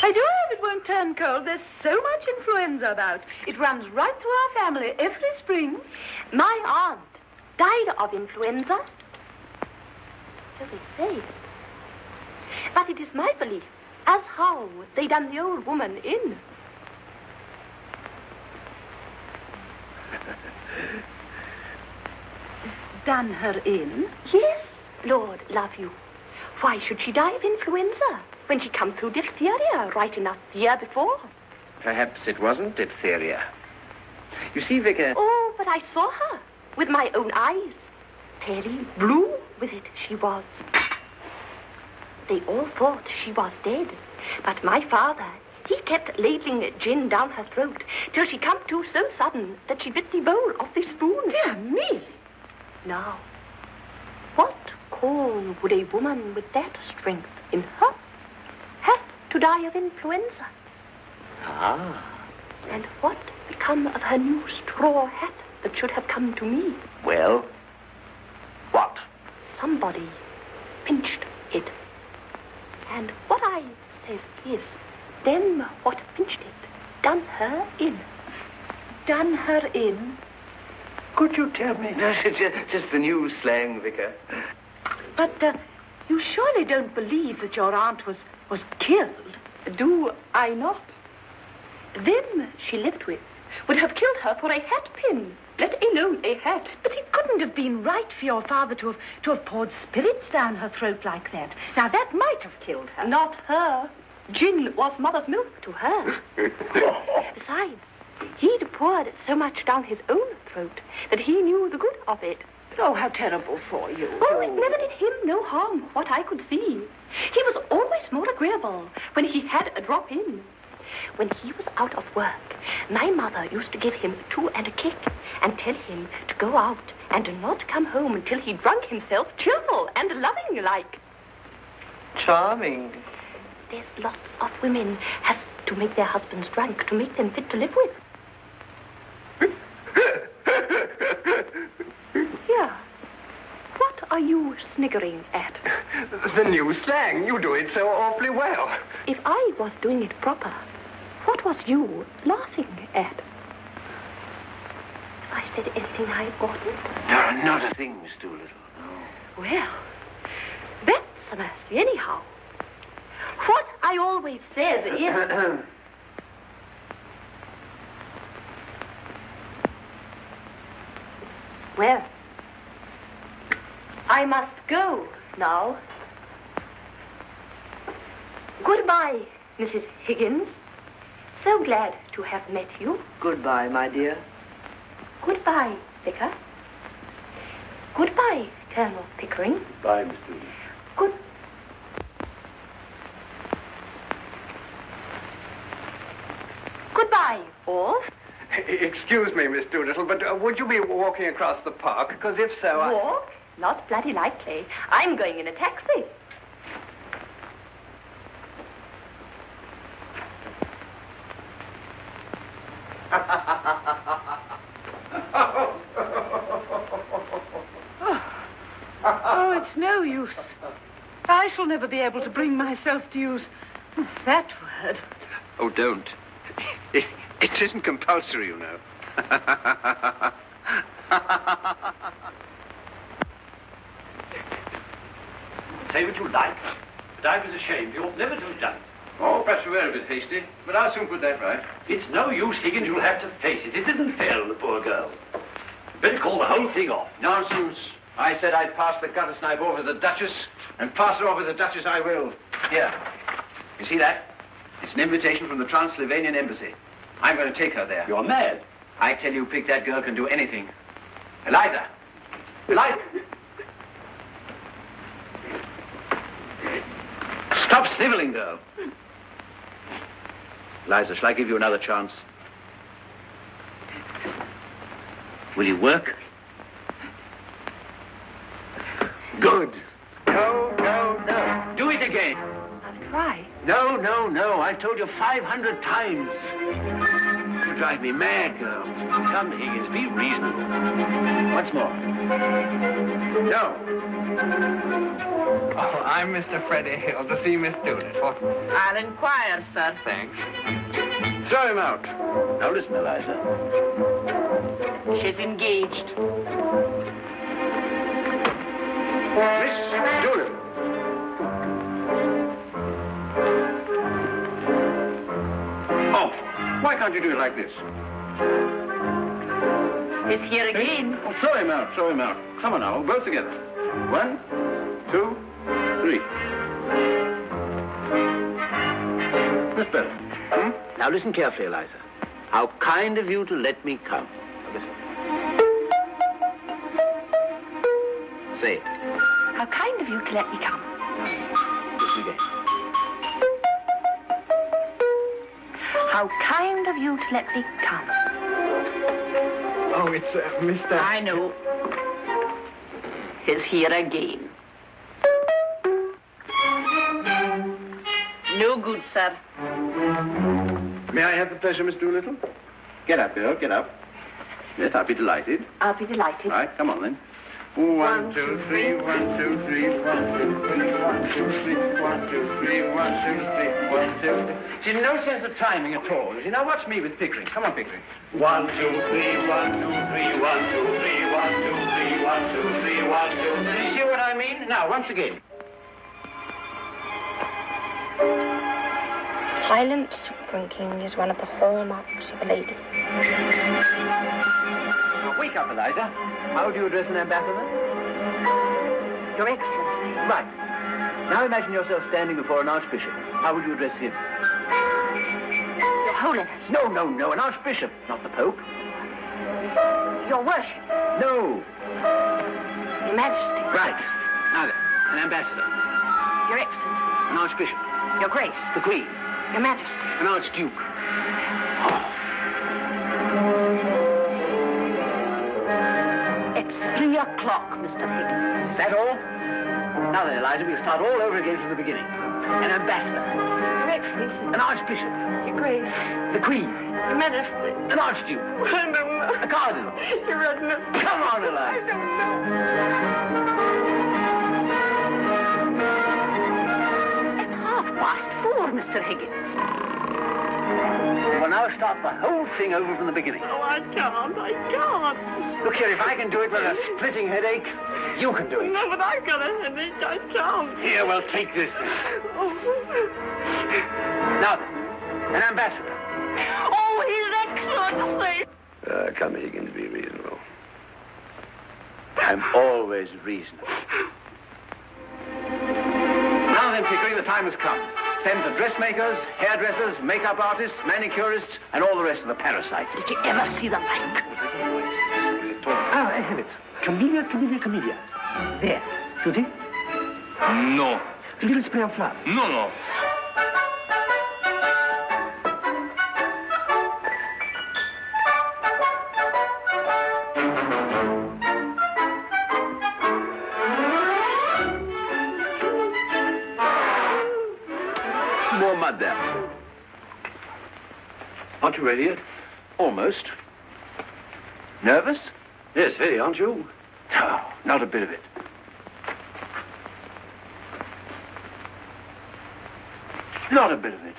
I do hope it won't turn cold. There's so much influenza about. It runs right through our family every spring. My aunt died of influenza. So they say. But it is my belief as how they done the old woman in. Done her in? Yes, Lord love you. Why should she die of influenza when she come through diphtheria right enough the year before? Perhaps it wasn't diphtheria. You see, Vicar... Oh, but I saw her with my own eyes. Fairly blue with it she was. They all thought she was dead. But my father, he kept ladling gin down her throat till she come to so sudden that she bit the bowl off the spoon. Dear me! Now, what call would a woman with that strength in her have to die of influenza? Ah. And what become of her new straw hat that should have come to me? Well, what? Somebody pinched it. And what I says is, them what pinched it done her in. Done her in? Could you tell me? Just the new slang, Vicar. But you surely don't believe that your aunt was killed, do I not? Them she lived with would have killed her for a hat pin, let alone a hat. But it couldn't have been right for your father to have poured spirits down her throat like that. Now, that might have killed her. Not her. Gin was mother's milk to her. Besides, he'd poured so much down his own throat that he knew the good of it. Oh, how terrible for you. Oh, it never did him no harm, what I could see. He was always more agreeable when he had a drop in. When he was out of work, my mother used to give him 2 and a kick and tell him to go out and not come home until he drunk himself cheerful and loving like. Charming. There's lots of women has to make their husbands drunk to make them fit to live with. Yeah. What are you sniggering at? The new slang. You do it so awfully well. If I was doing it proper, what was you laughing at? Have I said anything I oughtn't? No, not a thing, Miss Doolittle. No. Well, that's a mercy anyhow. What I always says is... Well, I must go now. Goodbye, Mrs. Higgins. So glad to have met you. Goodbye, my dear. Goodbye, Vicar. Goodbye, Colonel Pickering. Bye, Mr. Lee. Good... Goodbye, all. Excuse me, Miss Doolittle, but would you be walking across the park? Because if so, Walk? Not bloody likely. I'm going in a taxi. Oh, it's no use. I shall never be able to bring myself to use that word. Oh, don't. It isn't compulsory, you know. Say what you like, but I was ashamed. You ought never to have done it. Oh, perhaps we were a bit hasty, but I'll soon put that right. It's no use, Higgins. You'll have to face it. It isn't fair on the poor girl. Better call the whole thing off. Nonsense. I said I'd pass the gutter snipe over the Duchess, and pass her over the Duchess I will. Here. You see that? It's an invitation from the Transylvanian Embassy. I'm going to take her there. You're mad. I tell you, Pick, that girl can do anything. Eliza! Eliza! Stop sniveling, girl. Eliza, shall I give you another chance? Will you work? Good. No, no, no. Do it again. I'll try. No, no, no. I've told you 500 times. You drive me mad, girl. Come, Higgins, be reasonable. Once more. No. Oh, I'm Mr. Freddie Hill to see Miss Doolittle. I'll inquire, sir. Thanks. Throw him out. Now listen, Eliza. She's engaged. Miss Doolittle. Oh, why can't you do it like this? He's here again. Oh, throw him out, throw him out. Come on now, both together. 1, 2, 3. That's better. Now listen carefully, Eliza. How kind of you to let me come. Now listen. Say it. How kind of you to let me come. Listen again. How kind of you to let me come. Oh, it's Mr. I know. He's here again. No good, sir. May I have the pleasure, Miss Doolittle? Get up, girl, get up. Yes, I'll be delighted. I'll be delighted. All right, come on then. 1, 2, 3, 1, 2, 3, 1, 2, 3, 1, 2, 3, 1, 2, 3, 1, 2, 3, 1, 2. She's no sense of timing at all. You know, watch me with Pickering. Come on, Pickering. 1, 2, 3, 1, 2, 3, 1, 2, 3, 1, 2, 3, 1, 2, 3, 1, 2, 3. You see what I mean? Now, once again. Silent drinking is one of the hallmarks of a lady. Now, wake up, Eliza. How do you address an ambassador? Your Excellency. Right. Now imagine yourself standing before an archbishop. How would you address him? Your Holiness. No, no, no. An archbishop, not the Pope. Your Worship. No. Your Majesty. Right. Now then, an ambassador. Your Excellency. An archbishop. Your Grace. The Queen. Your Majesty. An archduke. It's 3 o'clock, Mr. Higgins. Is that all? Now then, Eliza, we'll start all over again from the beginning. An ambassador. Your Excellency. An archbishop. Your Grace. The Queen. Your Majesty. An archduke. I don't know. A cardinal. Your Reverence. Come on, Eliza. I don't know. It's 4:30, Mr. Higgins. We'll now start the whole thing over from the beginning. Oh, I can't. Look here, if I can do it with a splitting headache, you can do it. No, but I've got a headache. I can't. Here, well, take this then. Now then, an ambassador. Oh, His Excellency. Come, Higgins, be reasonable. I'm always reasonable. Now then, Pickering, the time has come. Send for dressmakers, hairdressers, makeup artists, manicurists, and all the rest of the parasites. Did you ever see the like? Ah, I have it. Camellia, camellia, camellia. There. You see? No. A little spray of flour. No, no. More mud there. Aren't you ready yet? Almost. Nervous? Yes, very, aren't you? No, not a bit of it. Not a bit of it.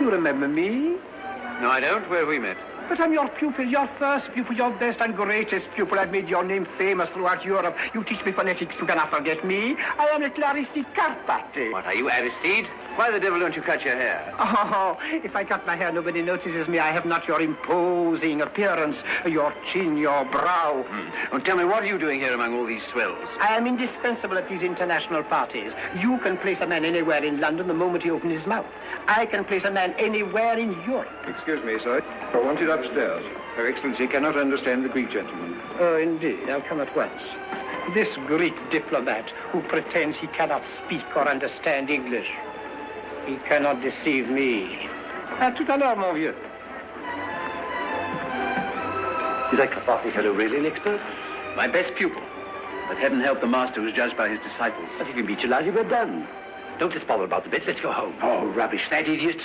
You remember me? No, I don't. Where have we met? But I'm your pupil, your first pupil, your best and greatest pupil. I've made your name famous throughout Europe. You teach me phonetics, you cannot forget me. I am at Aristide Carpati. What, are you Aristide? Why the devil don't you cut your hair? Oh, if I cut my hair, nobody notices me. I have not your imposing appearance, your chin, your brow. Well, tell me, what are you doing here among all these swells? I am indispensable at these international parties. You can place a man anywhere in London the moment he opens his mouth. I can place a man anywhere in Europe. Excuse me, sir. I want it upstairs. Her Excellency cannot understand the Greek gentleman. Oh, indeed. I'll come at once. This Greek diplomat who pretends he cannot speak or understand English. He cannot deceive me. À tout à l'heure, mon vieux. Is that Carpati fellow really an expert? My best pupil. But heaven help the master who's judged by his disciples. But if you beat your lads, we're done. Don't let's bother about the bits. Let's go home. Oh, rubbish. That idiot.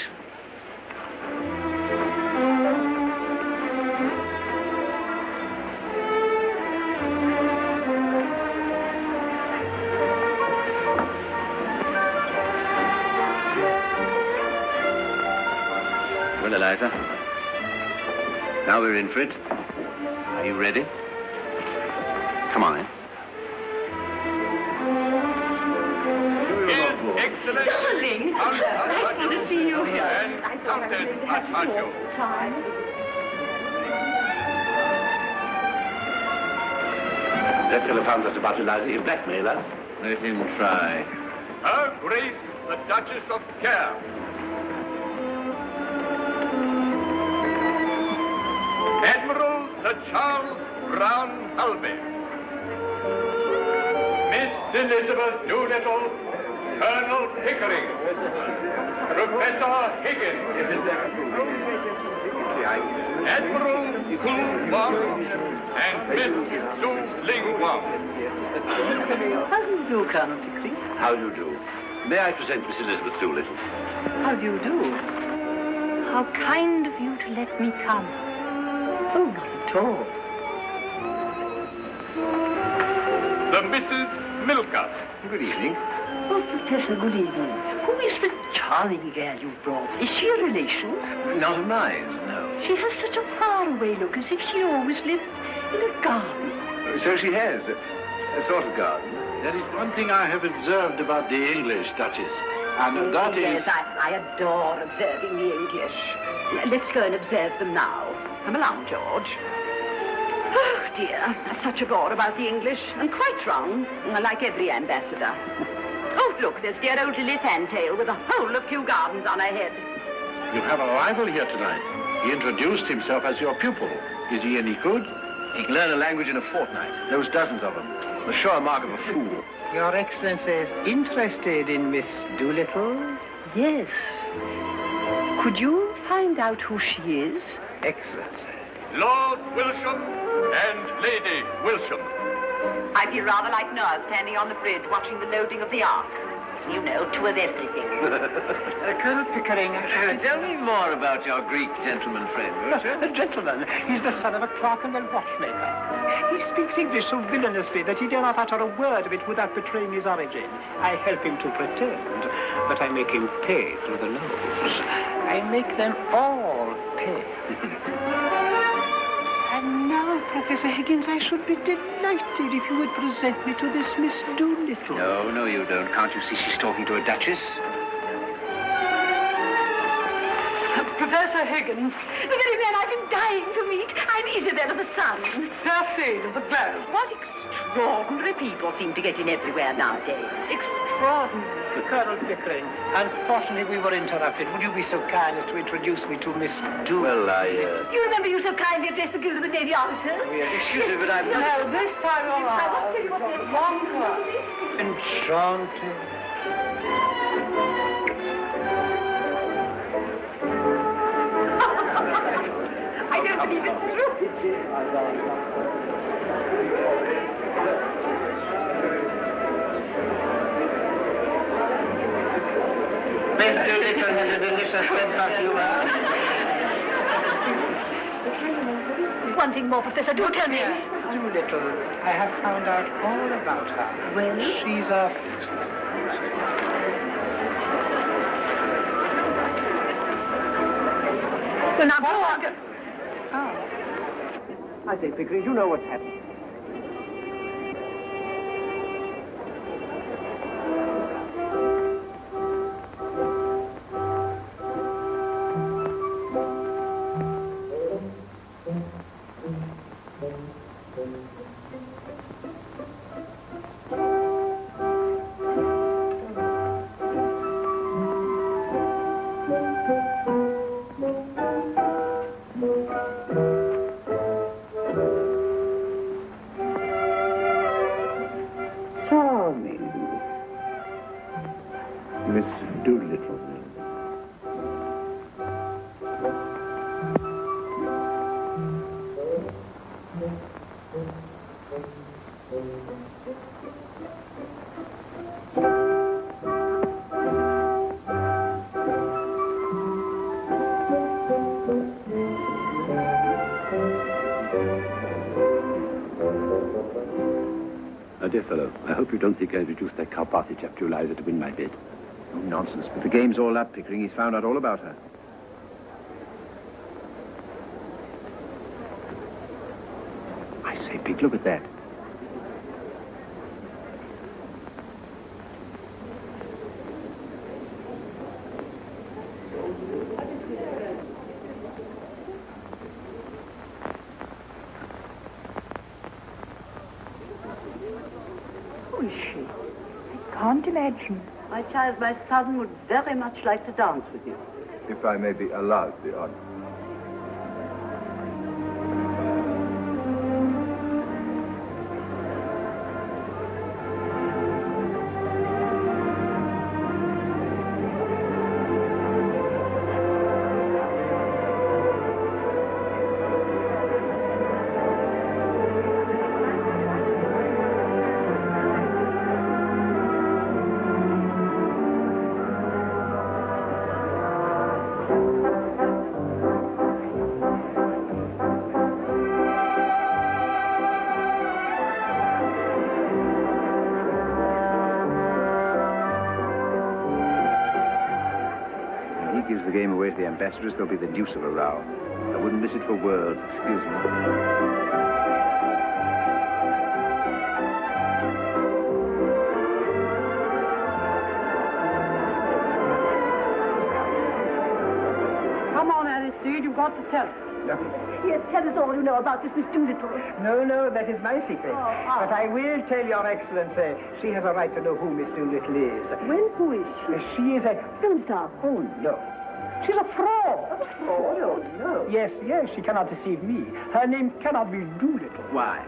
Well, Eliza, now we're in for it. Are you ready? Come on, then. Excellent. Darling, nice to see you here. And Countess Artaggio. That fellow found us about Eliza. He'll blackmail us. Let him try. Her Grace, the Duchess of Care. Admiral Sir Charles Brown Halby. Miss Elizabeth Doolittle, Colonel Pickering, Professor Higgins, Admiral Koo Wong, and Miss Su Ling Wong. How do you do, Colonel Pickering? How do you do? May I present Miss Elizabeth Doolittle? How do you do? How kind of you to let me come. Oh, not at all. The Mrs. Milker. Good evening. Oh, Professor, good evening. Who is the charming girl you brought? Is she a relation? Not of mine, no. She has such a faraway look, as if she always lived in a garden. So she has. A sort of garden. There is one thing I have observed about the English, Duchess, and that is... Yes, I adore observing the English. Let's go and observe them now. Come along, George. Oh, dear. Such a bore about the English, and quite wrong, like every ambassador. Oh, look, there's dear old Lily Fantail with a whole of Kew Gardens on her head. You have a rival here tonight. He introduced himself as your pupil. Is he any good? He can learn a language in a fortnight. Knows dozens of them. The sure mark of a fool. Your Excellency is interested in Miss Doolittle? Yes. Could you find out who she is? Excellency. Lord Wilsham and Lady Wilsham. I feel rather like Noah standing on the bridge watching the loading of the ark. You know, two of everything. Colonel Pickering... Tell me more about your Greek gentleman friend, won't you? A gentleman. He's the son of a clerk-and watchmaker. He speaks English so villainously that he dare not utter a word of it without betraying his origin. I help him to pretend, but I make him pay through the nose. I make them all pay. And now, Professor Higgins, I should be delighted if you would present me to this Miss Doolittle. No, you don't. Can't you see she's talking to a duchess? Professor Higgins, the very man I've been dying to meet. I'm Isabella the Sun. Perfect of the globe. What extraordinary people seem to get in everywhere nowadays. Extraordinary. Colonel Pickering, unfortunately we were interrupted. Would you be so kind as to introduce me to Miss Doolittle? Well, You remember you so kindly addressed the guild of the Navy officers? Oh, yes, excuse me, but I'm... No, this time around. Longer. Enchanted. I don't believe it's true. Miss Doolittle has a delicious sense of humor. One thing more, Professor, do tell me. Miss Doolittle, I have found out all about her. Well? She's a... Well, now, go on. Oh. I say, Pickering, you know what's happened. Dear fellow, I hope you don't think I introduced that Carpathy chap to Eliza to win my bid. Oh, nonsense. But the game's all up, Pickering. He's found out all about her. I say, Pick, look at that. Can't imagine. My child, my son would very much like to dance with you. If I may be allowed the honor. Gives the game away to the ambassadors, there'll be the deuce of a row. I wouldn't miss it for worlds. Excuse me. Come on, Aristide, you've got to tell us. Nothing. Yes, tell us all you know about this Miss Doolittle. No, that is my secret. But I will tell your Excellency, she has a right to know who Miss Doolittle is. Well, who is she? She is a... Don't stop. Oh, no. She's a fraud. A fraud? Oh, no. Yes, she cannot deceive me. Her name cannot be Doolittle. Why?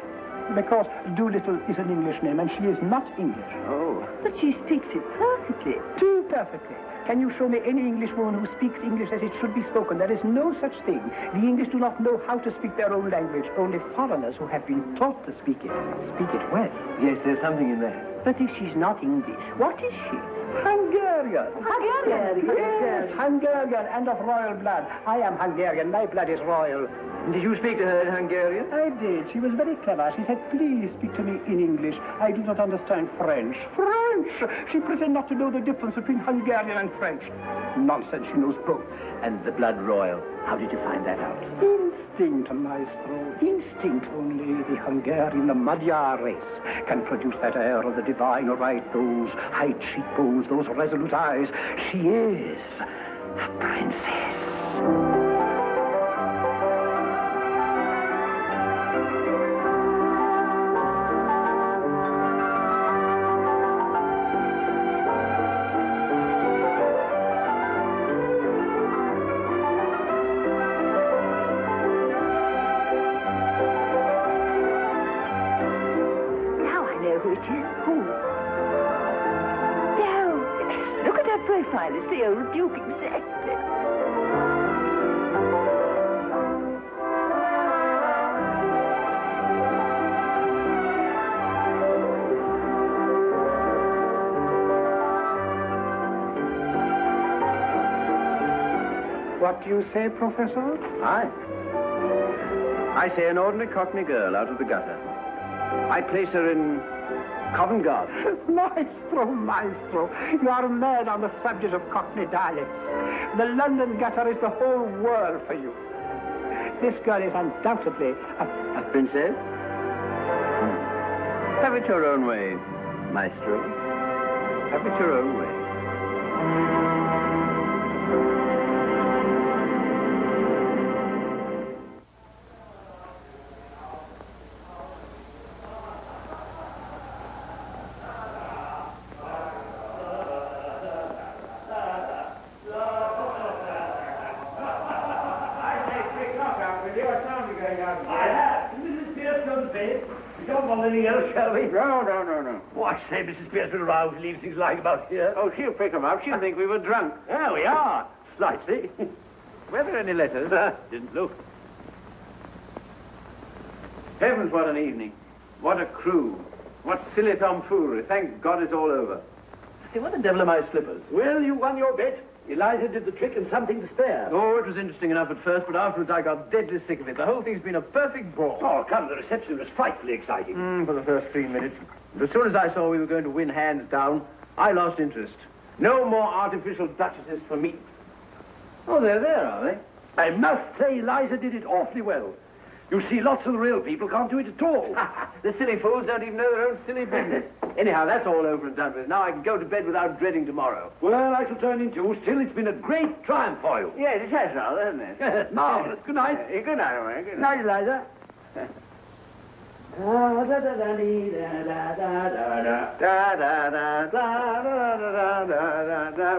Because Doolittle is an English name, and she is not English. Oh. But she speaks it perfectly. Too perfectly. Can you show me any Englishwoman who speaks English as it should be spoken? There is no such thing. The English do not know how to speak their own language. Only foreigners who have been taught to speak it well. Yes, there's something in that. But if she's not English, what is she? Hungarian. Hungarian? Yes, Hungarian and of royal blood. I am Hungarian. My blood is royal. Did you speak to her in Hungarian? I did. She was very clever. She said, please speak to me in English. I do not understand French. French! She pretended not to know the difference between Hungarian and French. Nonsense, she knows both. And the blood royal. How did you find that out? Instinct, maestro. Instinct. Only the Hungarian, the Magyar race can produce that air of the divine right, those high cheekbones, those resolute eyes. She is a princess. Profile is the old Duke exactly. What do you say, Professor? I say an ordinary Cockney girl out of the gutter. I place her in Covent Garden. Maestro, you are mad on the subject of Cockney dialects. The London gutter is the whole world for you. This girl is undoubtedly a princess? Have it your own way, Maestro. Have it your own way. No. Oh, I say, Mrs. Pierce will arouse, leave things lying about here. Oh, she'll pick them up. She'll think we were drunk. There we are. Slightly. Were there any letters? Didn't look. Heavens, what an evening. What a crew. What silly tomfoolery. Thank God it's all over. Hey, what the devil are my slippers? Well, you won your bet. Eliza did the trick and something to spare. Oh, it was interesting enough at first, but afterwards I got deadly sick of it. The whole thing's been a perfect bore. Oh, come, the reception was frightfully exciting. For the first 3 minutes. As soon as I saw we were going to win hands down, I lost interest. No more artificial duchesses for me. Oh, they're there, are they? I must say, Eliza did it awfully well. You see, lots of the real people can't do it at all. The silly fools don't even know their own silly business. Anyhow, that's all over and done with. Now I can go to bed without dreading tomorrow. Well, I shall turn in too. Still, it's been a great triumph for you. Yes, it has rather, hasn't it? Yes, marvellous. Good night. Good night, Owen. Good night, Eliza.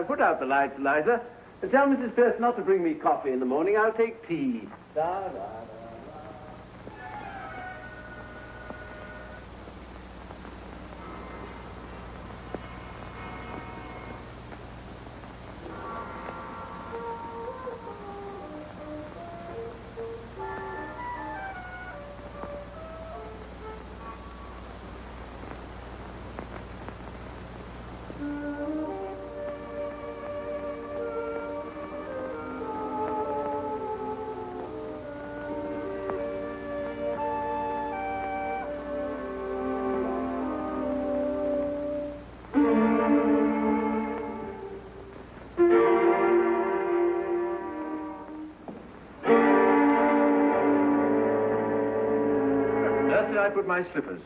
Put out the lights, Eliza. Tell Mrs. Pierce not to bring me coffee in the morning. I'll take tea. I put my slippers.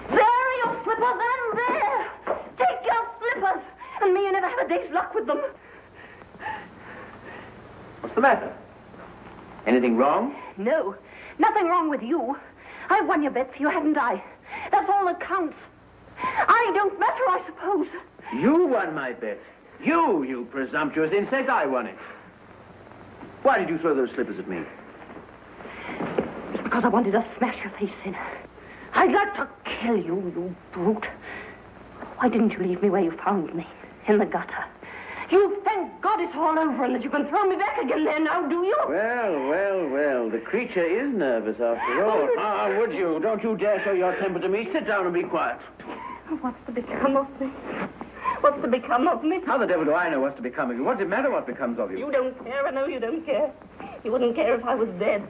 There are your slippers, and there! Take your slippers, and may you never have a day's luck with them. What's the matter? Anything wrong? No, nothing wrong with you. I've won your bet for you, haven't I? That's all that counts. I don't matter, I suppose. You won my bet. You presumptuous insect, I won it. Why did you throw those slippers at me? It's because I wanted to smash your face in. I'd like to kill you, you brute. Why didn't you leave me where you found me? In the gutter. You thank God it's all over and that you can throw me back again there now, do you? Well. The creature is nervous after all. Would you? Don't you dare show your temper to me. Sit down and be quiet. What's to become of me? What's to become of me? How the devil do I know what's to become of you? What's it matter what becomes of you? You don't care. I know you don't care. You wouldn't care if I was dead.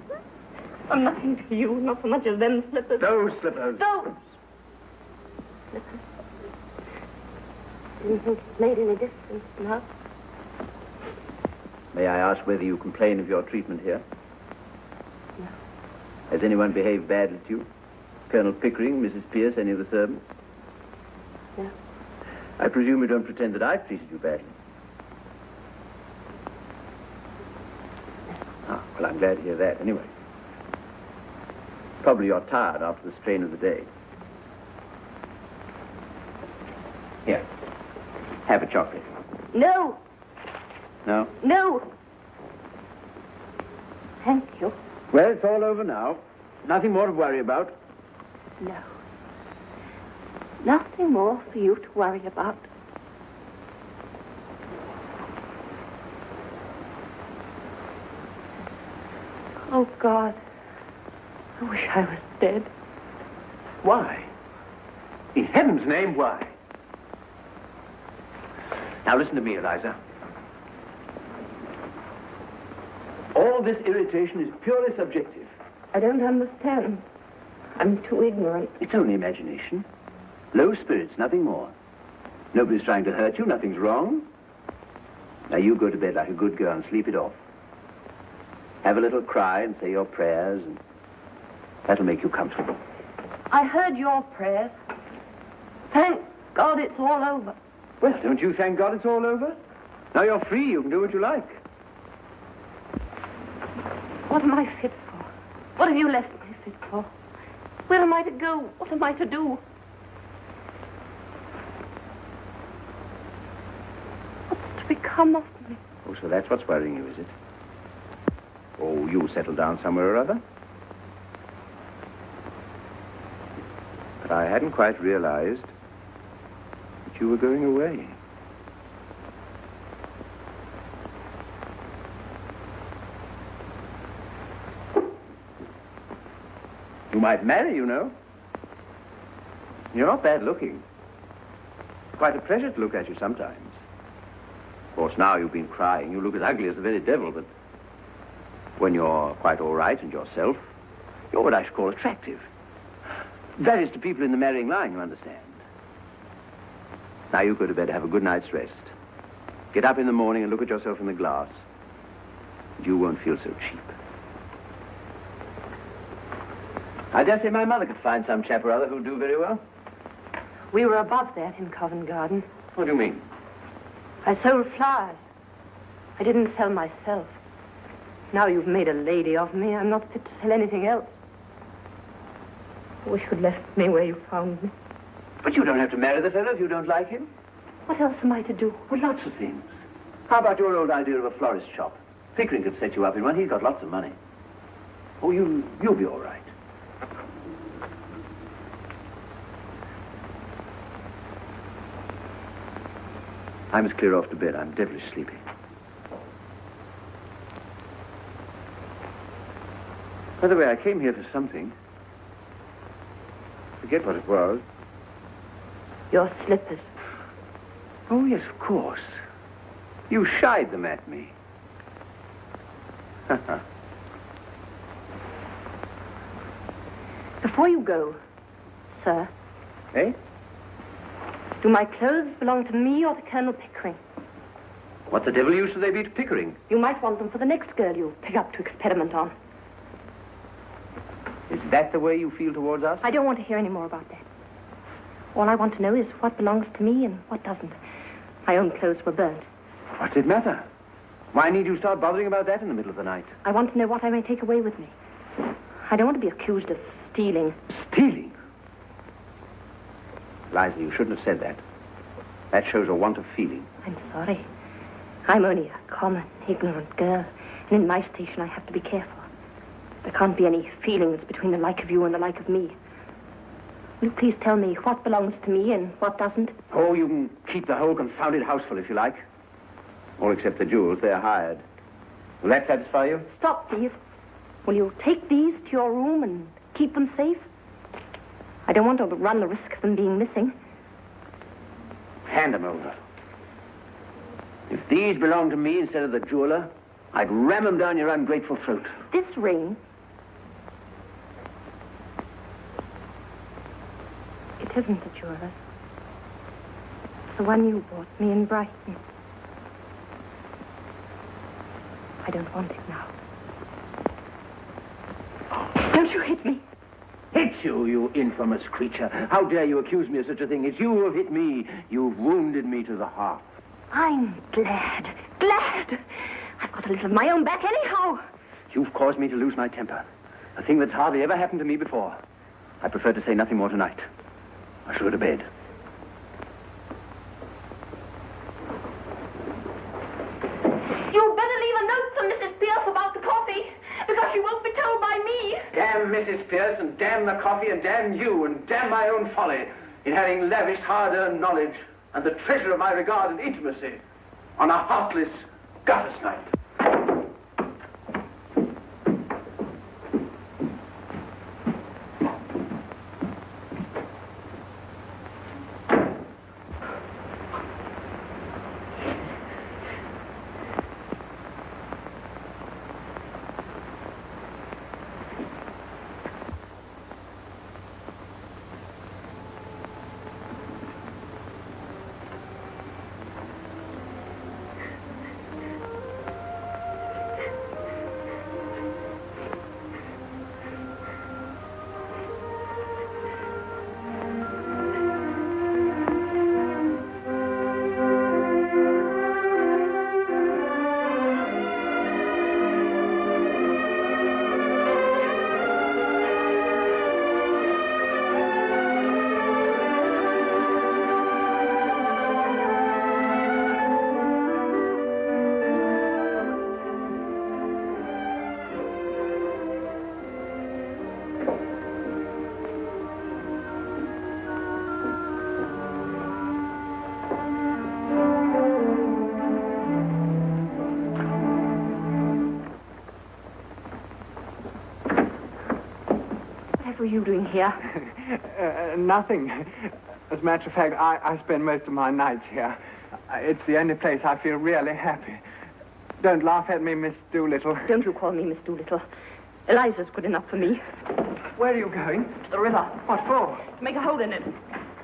I'm nothing to you, not so much as them slippers. Those slippers. Those slippers. Didn't think it made any difference now. May I ask whether you complain of your treatment here? No. Has anyone behaved badly to you? Colonel Pickering, Mrs. Pierce, any of the servants? No. I presume you don't pretend that I've treated you badly. Ah, well, I'm glad to hear that, anyway. Probably you're tired after the strain of the day. Here. Have a chocolate. No. No? No. Thank you. Well, it's all over now. Nothing more to worry about. No. Nothing more for you to worry about. Oh, God. I wish I was dead. Why? In heaven's name, why? Now, listen to me, Eliza. All this irritation is purely subjective. I don't understand. I'm too ignorant. It's only imagination. Low spirits, nothing more. Nobody's trying to hurt you, nothing's wrong. Now you go to bed like a good girl and sleep it off. Have a little cry and say your prayers, and that'll make you comfortable. I heard your prayers. Thank God it's all over. Well, don't you thank God it's all over? Now you're free, you can do what you like. What am I fit for? What have you left me fit for? Where am I to go? What am I to do? What's to become of me? Oh, so that's what's worrying you, is it? Oh, you'll settle down somewhere or other? But I hadn't quite realized that you were going away. You might marry, you know. You're not bad looking. Quite a pleasure to look at you sometimes. Of course, now you've been crying. You look as ugly as the very devil, but when you're quite all right and yourself, you're what I should call attractive. That is to people in the marrying line, you understand. Now you go to bed, have a good night's rest. Get up in the morning and look at yourself in the glass. And you won't feel so cheap. I dare say my mother could find some chap or other who'd do very well. We were above that in Covent Garden. What do you mean? I sold flowers. I didn't sell myself. Now you've made a lady of me. I'm not fit to sell anything else. I wish you'd left me where you found me. But you don't have to marry the fellow if you don't like him. What else am I to do? Well, lots of things. How about your old idea of a florist shop? Pickering could set you up in one. He's got lots of money. Oh, you'll be all right. I must clear off to bed. I'm devilish sleepy. By the way, I came here for something. Forget what it was. Your slippers. Oh, yes, of course. You shied them at me. Before you go, sir. Eh? Do my clothes belong to me or to Colonel Pickering? What the devil use do they be to Pickering? You might want them for the next girl you pick up to experiment on. Is that the way you feel towards us? I don't want to hear any more about that. All I want to know is what belongs to me and what doesn't. My own clothes were burnt. What's it matter? Why need you start bothering about that in the middle of the night? I want to know what I may take away with me. I don't want to be accused of stealing. Stealing? Liza, you shouldn't have said that. That shows a want of feeling. I'm sorry. I'm only a common, ignorant girl. And in my station, I have to be careful. There can't be any feelings between the like of you and the like of me. Will you please tell me what belongs to me and what doesn't? Oh, you can keep the whole confounded house full if you like. All except the jewels. They're hired. Will that satisfy you? Stop, please. Will you take these to your room and keep them safe? I don't want to run the risk of them being missing. Hand them over. If these belong to me instead of the jeweler, I'd ram them down your ungrateful throat. This ring... It isn't the jeweler's. It's the one you bought me in Brighton. I don't want it now. Don't you hit me. Hit you, you infamous creature. How dare you accuse me of such a thing? It's you who have hit me. You've wounded me to the heart. I'm glad. Glad. I've got a little of my own back anyhow. You've caused me to lose my temper. A thing that's hardly ever happened to me before. I prefer to say nothing more tonight. I shall go to bed. You'd better leave a note for Mrs. Pierce about the coffee, because she won't be told by me. Damn Mrs. Pierce, and damn the coffee, and damn you, and damn my own folly in having lavished hard-earned knowledge and the treasure of my regard and intimacy on a heartless, gutless night. What were you doing here? Nothing. As a matter of fact, I spend most of my nights here. It's the only place I feel really happy. Don't laugh at me, Miss Doolittle. Don't you call me Miss Doolittle. Eliza's good enough for me. Where are you going? To the river. What for? To make a hole in it.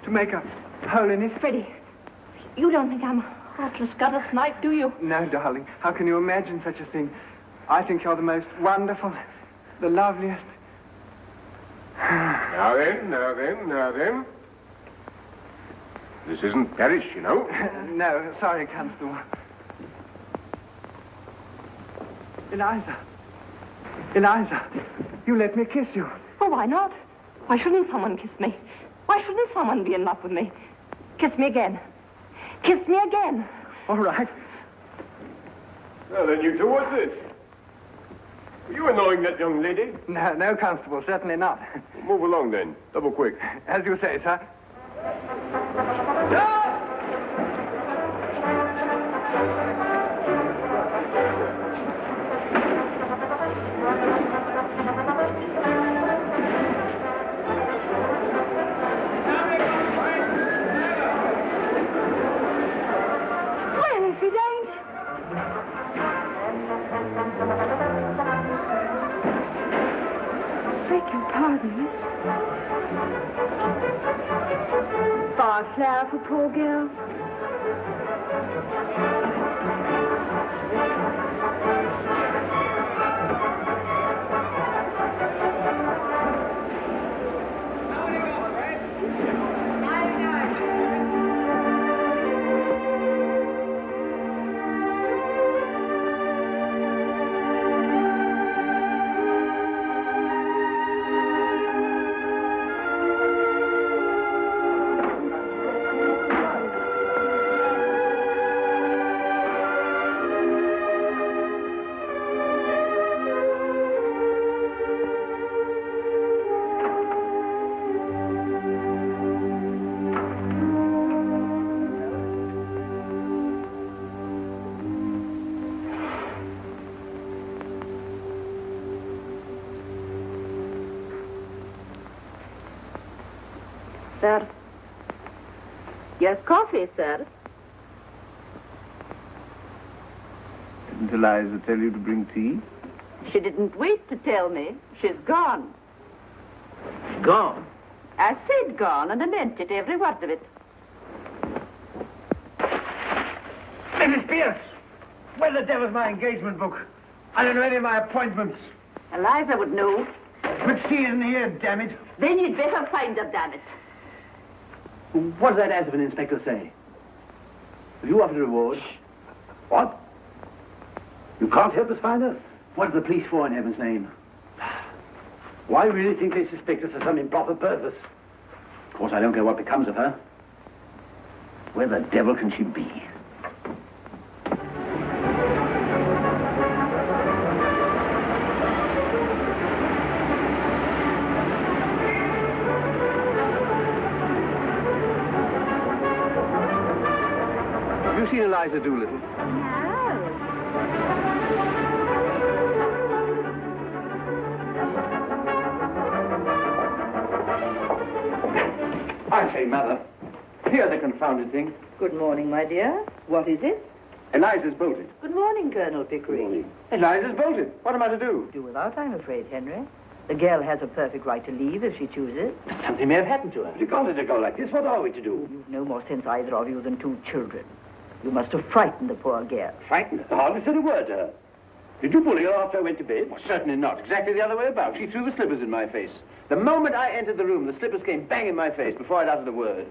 To make a hole in it? Freddie, you don't think I'm a heartless gutter snipe, do you? No, darling. How can you imagine such a thing? I think you're the most wonderful, the loveliest. Now then. This isn't Paris, you know. No, sorry, Constable. Eliza, you let me kiss you. Well, why not? Why shouldn't someone kiss me? Why shouldn't someone be in love with me? Kiss me again. Kiss me again. All right. Well, then, you two, what's this? Are you annoying that young lady? No, Constable, certainly not. Well, move along, then. Double quick. As you say, sir. Flare for poor girl. Sir? Yes, coffee, sir. Didn't Eliza tell you to bring tea? She didn't wait to tell me. She's gone. Gone? I said gone, and I meant it, every word of it. Mrs. Pierce, where the devil's my engagement book? I don't know any of my appointments. Eliza would know. But she isn't here, damn it. Then you'd better find her, damn it. What does that ass of an inspector say? Have you offered a reward? What? You can't help us find her? What are the police for, in heaven's name? Why really think they suspect us of some improper purpose? Of course, I don't care what becomes of her. Where the devil can she be? Have you seen Eliza Doolittle? I say, Mother, here's the confounded thing. Good morning, my dear. What is it? Eliza's bolted. Good morning, Colonel Pickering. Eliza's bolted. What am I to do? Do without, I'm afraid, Henry. The girl has a perfect right to leave if she chooses. Something may have happened to her. If you can't let her go like this, what are we to do? You've no more sense, either of you, than two children. You must have frightened the poor girl. Frightened her? I hardly said a word to her. Did you bully her after I went to bed? Well, certainly not. Exactly the other way about. She threw the slippers in my face. The moment I entered the room, the slippers came bang in my face before I'd uttered a word.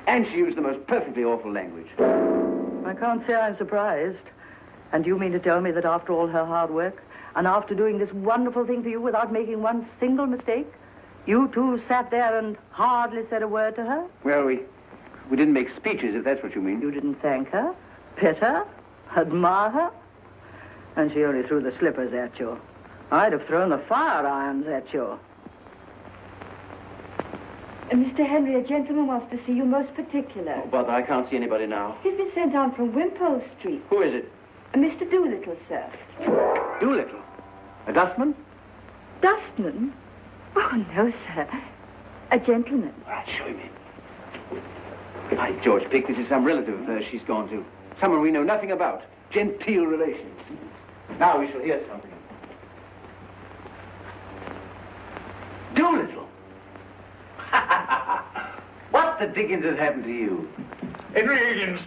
And she used the most perfectly awful language. I can't say I'm surprised. And you mean to tell me that after all her hard work, and after doing this wonderful thing for you without making one single mistake, you two sat there and hardly said a word to her? Well, we didn't make speeches, if that's what you mean. You didn't thank her, pet her, admire her? And she only threw the slippers at you. I'd have thrown the fire irons at you. Mr. Henry, a gentleman wants to see you most particular. Oh, Bother, I can't see anybody now. He's been sent on from Wimpole Street. Who is it? Mr. Doolittle, sir. Doolittle? A dustman? Dustman? Oh, no, sir. A gentleman. Ah, show him in. By George, Pick, this is some relative of hers she's gone to. Someone we know nothing about. Genteel relations. Now we shall hear something. Doolittle! What the dickens has happened to you? Henry Higgins,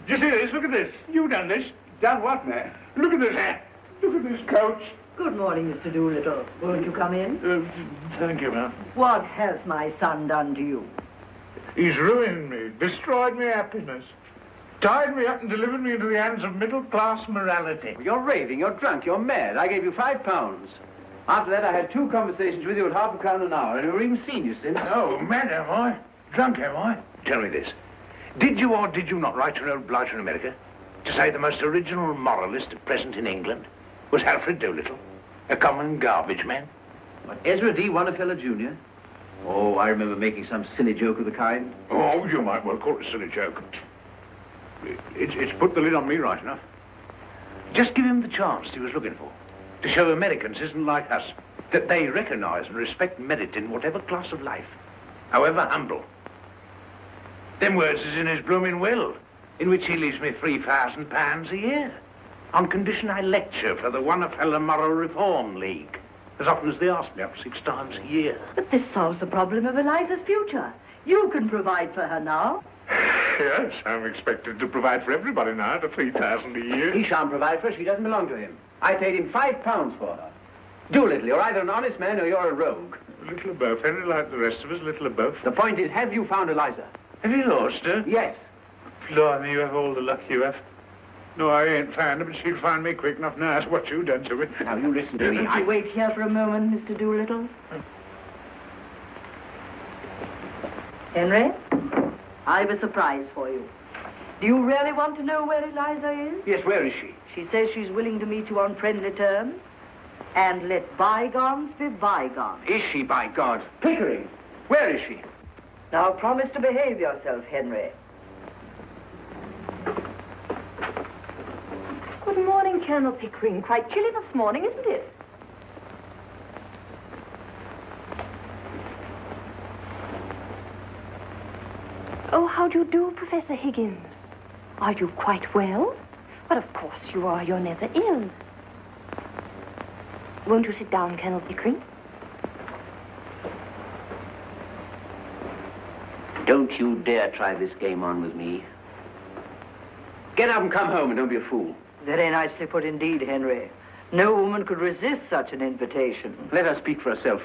do you see this? Look at this. You've done this. Done what, man? Look at this hat. Look at this coat. Good morning, Mr. Doolittle. Won't you come in? Thank you, ma'am. What has my son done to you? He's ruined me, destroyed my happiness, tied me up and delivered me into the hands of middle-class morality. You're raving, you're drunk, you're mad. I gave you £5. After that, I had 2 conversations with you at £0.5 an hour, and I've never even seen you since. Oh, mad am I? Drunk am I? Tell me this. Did you or did you not write to an old blighter in America to say the most original moralist at present in England was Alfred Doolittle, a common garbage man? What, Ezra D. Wonderfellow Jr.? Oh, I remember making some silly joke of the kind. Oh, you might well call it a silly joke. It's put the lid on me right enough. Just give him the chance he was looking for, to show Americans isn't like us, that they recognize and respect merit in whatever class of life, however humble. Them words is in his blooming will, in which he leaves me £3,000 a year, on condition I lecture for the Wonderfellow Moral Reform League, as often as they ask me up 6 times a year. But this solves the problem of Eliza's future. You can provide for her now. Yes, I'm expected to provide for everybody now at £3,000 a year. He shan't provide for her. She doesn't belong to him. I paid him £5 for her. Doolittle, you're either an honest man or you're a rogue. A little of both. Henry, like the rest of us, a little of both. The point is, have you found Eliza? Have you lost her? Yes. Blimey, you have all the luck you have. No, I ain't found her, but she'll find me quick enough now. That's what you done to me. Now, you listen to me. Would you wait here for a moment, Mr. Doolittle? Henry, I've a surprise for you. Do you really want to know where Eliza is? Yes, where is she? She says she's willing to meet you on friendly terms. And let bygones be bygones. Is she, by God? Pickering, where is she? Now, promise to behave yourself, Henry. Good morning, Colonel Pickering. Quite chilly this morning, isn't it? Oh, how do you do, Professor Higgins? Are you quite well? Well, of course you are. You're never ill. Won't you sit down, Colonel Pickering? Don't you dare try this game on with me. Get up and come home and don't be a fool. Very nicely put indeed, Henry. No woman could resist such an invitation. Let her speak for herself.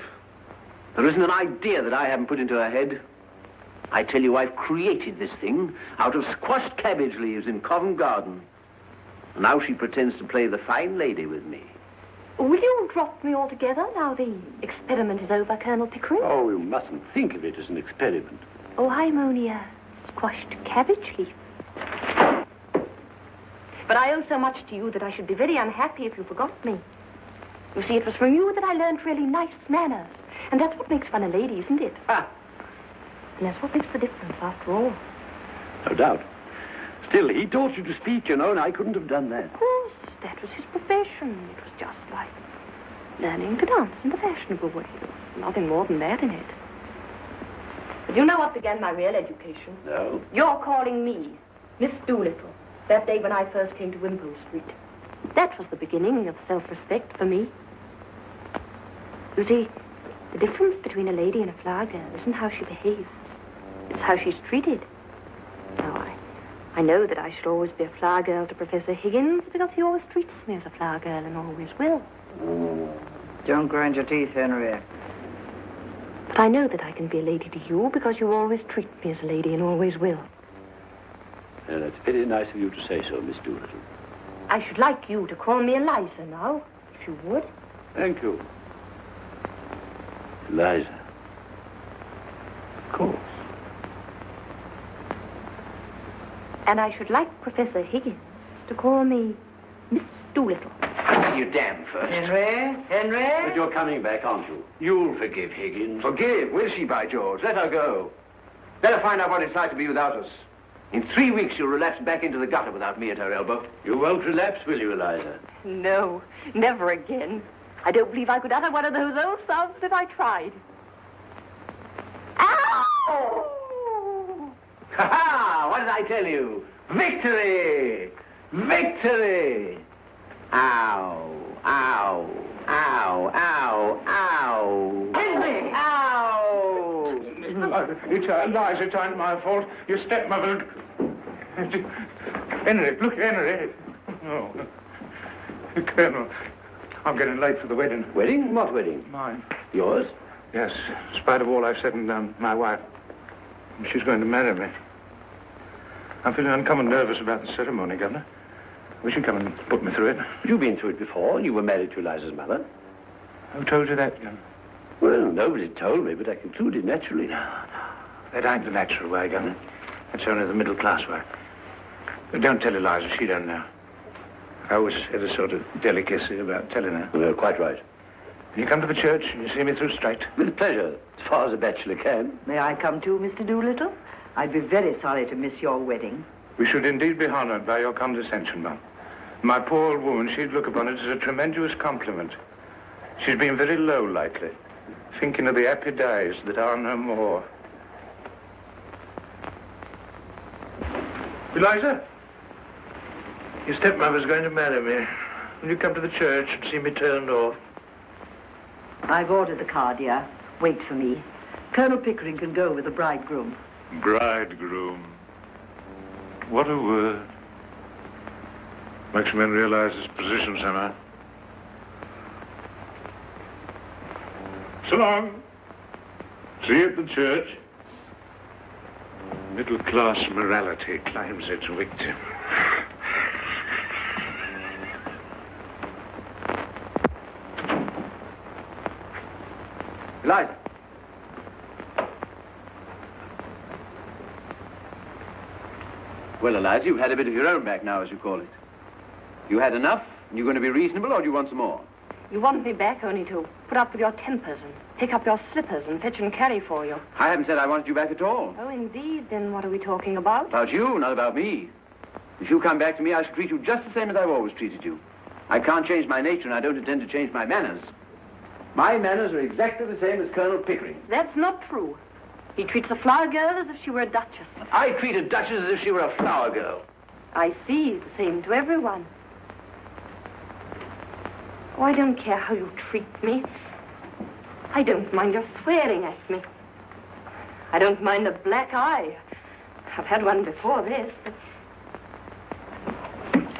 There isn't an idea that I haven't put into her head. I tell you, I've created this thing out of squashed cabbage leaves in Covent Garden. Now she pretends to play the fine lady with me. Will you drop me altogether now the experiment is over, Colonel Pickering? Oh, you mustn't think of it as an experiment. Oh, I'm only a squashed cabbage leaf. But I owe so much to you that I should be very unhappy if you forgot me. You see, it was from you that I learned really nice manners. And that's what makes one a lady, isn't it? Ah. And that's what makes the difference, after all. No doubt. Still, he taught you to speak, you know, and I couldn't have done that. Of course, that was his profession. It was just like learning to dance in the fashionable way. There was nothing more than that in it. But you know what began my real education? No. You're calling me Miss Doolittle that day when I first came to Wimpole Street. That was the beginning of self-respect for me. You see, the difference between a lady and a flower girl isn't how she behaves. It's how she's treated. Now, I know that I should always be a flower girl to Professor Higgins because he always treats me as a flower girl and always will. Don't grind your teeth, Henry. But I know that I can be a lady to you because you always treat me as a lady and always will. That's very nice of you to say so, Miss Doolittle. I should like you to call me Eliza now, if you would. Thank you. Eliza. Of course. And I should like Professor Higgins to call me Miss Doolittle. You damn first. Henry? But you're coming back, aren't you? You'll forgive Higgins. Forgive? Will she, by George? Let her go. Let her find out what it's like to be without us. In 3 weeks, she'll relapse back into the gutter without me at her elbow. You won't relapse, will you, Eliza? No, never again. I don't believe I could utter one of those old songs if I tried. Ha-ha! What did I tell you? Victory! Victory! Ow! Ow! Ow! Ow! Ow! Henry! Ow! It's lies. It ain't my fault. Your stepmother... Henry, look, Henry. Oh. Colonel, I'm getting late for the wedding. Wedding? What wedding? Mine. Yours? Yes, in spite of all I've said and done, my wife. She's going to marry me. I'm feeling uncommon nervous about the ceremony, Governor. Wish you'd come and put me through it. You've been through it before. You were married to Eliza's mother. Who told you that, Governor? Well, nobody told me, but I concluded naturally. No. That ain't the natural way, Governor. That's only the middle-class way. But don't tell Eliza, she don't know. I always had a sort of delicacy about telling her. Well, quite right. You come to the church and you see me through straight. With pleasure, as far as a bachelor can. May I come too, Mr. Doolittle? I'd be very sorry to miss your wedding. We should indeed be honoured by your condescension, Mum. My poor old woman, she'd look upon it as a tremendous compliment. She's been very low lately, thinking of the happy days that are no more. Eliza, your stepmother's going to marry me. Will you come to the church and see me turned off? I've ordered the car, dear. Wait for me. Colonel Pickering can go with the bridegroom. Bridegroom. What a word. Makes a man realize his position somehow. So long. See you at the church. Middle-class morality claims its victim. Eliza. Well, Eliza, you've had a bit of your own back now, as you call it. You had enough, and you're going to be reasonable, or do you want some more? You want me back only to put up with your tempers and pick up your slippers and fetch and carry for you. I haven't said I wanted you back at all. Oh, indeed. Then what are we talking about? About you, not about me. If you come back to me, I shall treat you just the same as I've always treated you. I can't change my nature, and I don't intend to change my manners. My manners are exactly the same as Colonel Pickering. That's not true. He treats a flower girl as if she were a duchess. I treat a duchess as if she were a flower girl. I see. The same to everyone. Oh, I don't care how you treat me. I don't mind your swearing at me. I don't mind a black eye. I've had one before this, but...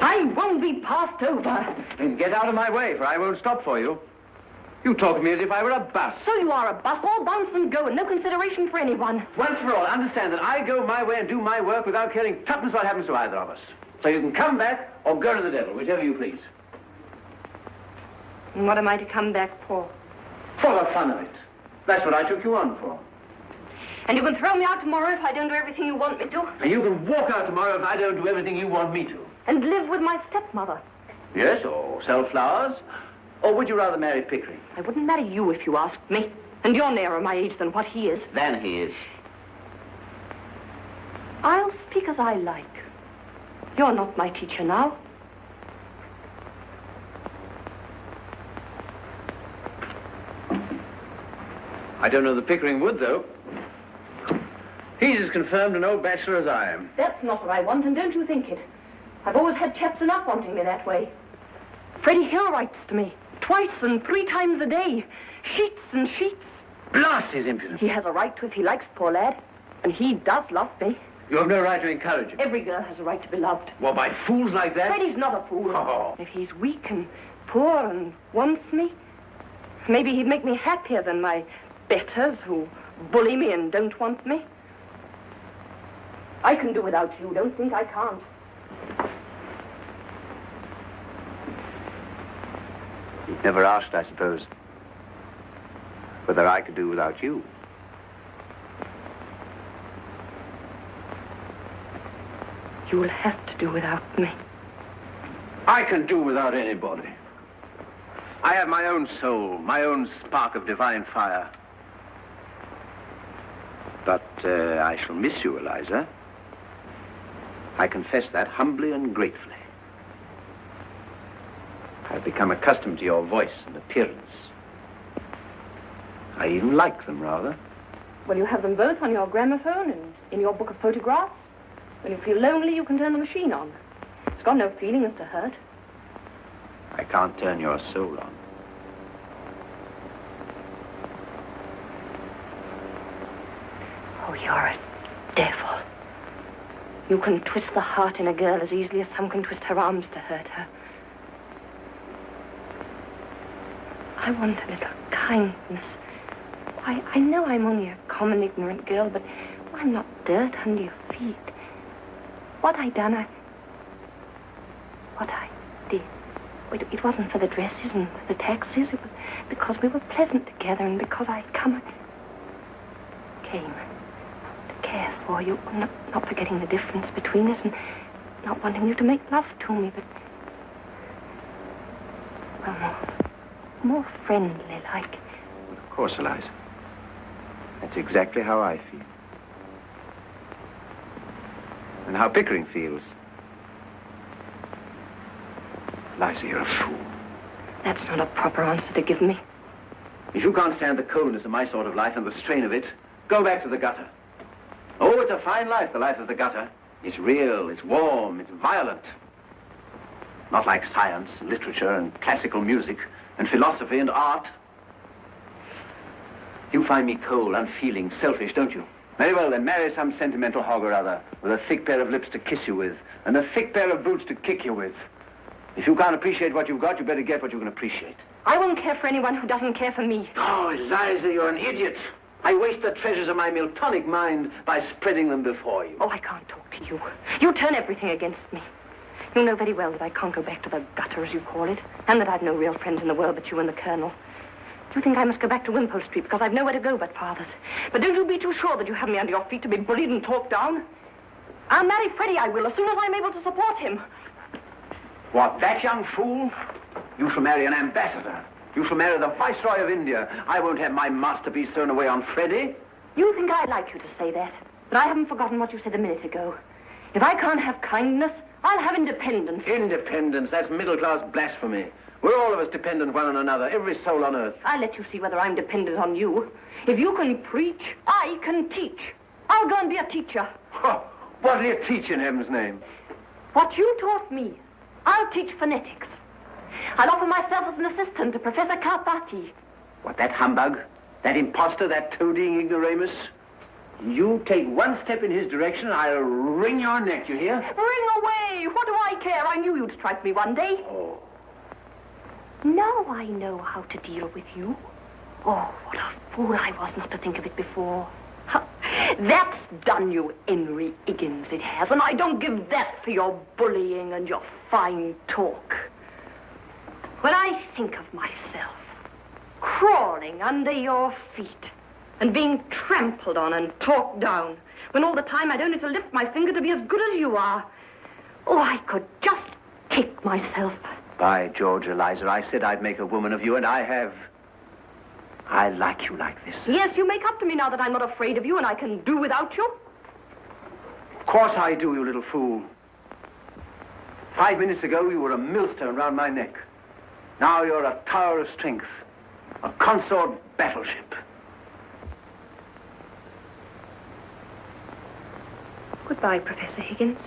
I won't be passed over. Then get out of my way, for I won't stop for you. You talk to me as if I were a bus. So you are a bus, all bounce and go, and no consideration for anyone. Once for all, understand that I go my way and do my work without caring tuppence what happens to either of us. So you can come back or go to the devil, whichever you please. And what am I to come back for? For the fun of it. That's what I took you on for. And you can throw me out tomorrow if I don't do everything you want me to? And you can walk out tomorrow if I don't do everything you want me to. And live with my stepmother? Yes, or sell flowers. Or would you rather marry Pickering? I wouldn't marry you if you asked me. And you're nearer my age than what he is. Than he is. I'll speak as I like. You're not my teacher now. I don't know that Pickering would, though. He's as confirmed an old bachelor as I am. That's not what I want, and don't you think it. I've always had chaps enough wanting me that way. Freddie Hill writes to me. Twice and 3 times a day. Sheets and sheets. Blast his impudence. He has a right to if he likes, poor lad. And he does love me. You have no right to encourage him. Every girl has a right to be loved. Well, by fools like that? Freddie's not a fool. Oh. If he's weak and poor and wants me, maybe he'd make me happier than my betters who bully me and don't want me. I can do without you. Don't think I can't. You've never asked, I suppose, whether I could do without you. You'll have to do without me. I can do without anybody. I have my own soul, my own spark of divine fire. But I shall miss you, Eliza. I confess that humbly and gratefully. I've become accustomed to your voice and appearance. I even like them, rather. Well, you have them both on your gramophone and in your book of photographs. When you feel lonely, you can turn the machine on. It's got no feelings to hurt. I can't turn your soul on. Oh, you're a devil. You can twist the heart in a girl as easily as some can twist her arms to hurt her. I want a little kindness. Why, I know I'm only a common, ignorant girl, but I'm not dirt under your feet. What I done, what I did, it wasn't for the dresses and for the taxis. It was because we were pleasant together and because I came to care for you, not forgetting the difference between us and not wanting you to make love to me, but, well, more friendly, like. Of course, Eliza. That's exactly how I feel. And how Pickering feels. Eliza, you're a fool. That's not a proper answer to give me. If you can't stand the coldness of my sort of life and the strain of it, go back to the gutter. Oh, it's a fine life, the life of the gutter. It's real, it's warm, it's violent. Not like science, and literature, and classical music, and philosophy, and art. You find me cold, unfeeling, selfish, don't you? Very well, then marry some sentimental hog or other, with a thick pair of lips to kiss you with, and a thick pair of boots to kick you with. If you can't appreciate what you've got, you better get what you can appreciate. I won't care for anyone who doesn't care for me. Oh, Eliza, you're an idiot. I waste the treasures of my Miltonic mind by spreading them before you. Oh, I can't talk to you. You turn everything against me. You know very well that I can't go back to the gutter, as you call it, and that I've no real friends in the world but you and the Colonel. You think I must go back to Wimpole Street because I've nowhere to go but Father's. But don't you be too sure that you have me under your feet to be bullied and talked down. I'll marry Freddie, I will, as soon as I'm able to support him. What, that young fool? You shall marry an ambassador. You shall marry the Viceroy of India. I won't have my masterpiece thrown away on Freddie. You think I'd like you to say that, but I haven't forgotten what you said a minute ago. If I can't have kindness, I'll have independence. Independence, that's middle-class blasphemy. We're all of us dependent one on another, every soul on earth. I'll let you see whether I'm dependent on you. If you can preach, I can teach. I'll go and be a teacher. Oh, what do you teach in heaven's name? What you taught me, I'll teach phonetics. I'll offer myself as an assistant to Professor Carpati. What, that humbug? That imposter, that toadying ignoramus? You take one step in his direction, I'll wring your neck, you hear? Wring away! What do I care? I knew you'd strike me one day. Oh. Now I know how to deal with you. Oh, what a fool I was not to think of it before. That's done you, Henry Higgins, it has, and I don't give that for your bullying and your fine talk. When I think of myself crawling under your feet and being trampled on and talked down, when all the time I'd only to lift my finger to be as good as you are, oh, I could just kick myself. By George, Eliza, I said I'd make a woman of you, and I have. I like you like this. Yes, you make up to me now that I'm not afraid of you and I can do without you. Of course I do, you little fool. 5 minutes ago, you were a millstone round my neck. Now you're a tower of strength, a consort battleship. Goodbye, Professor Higgins.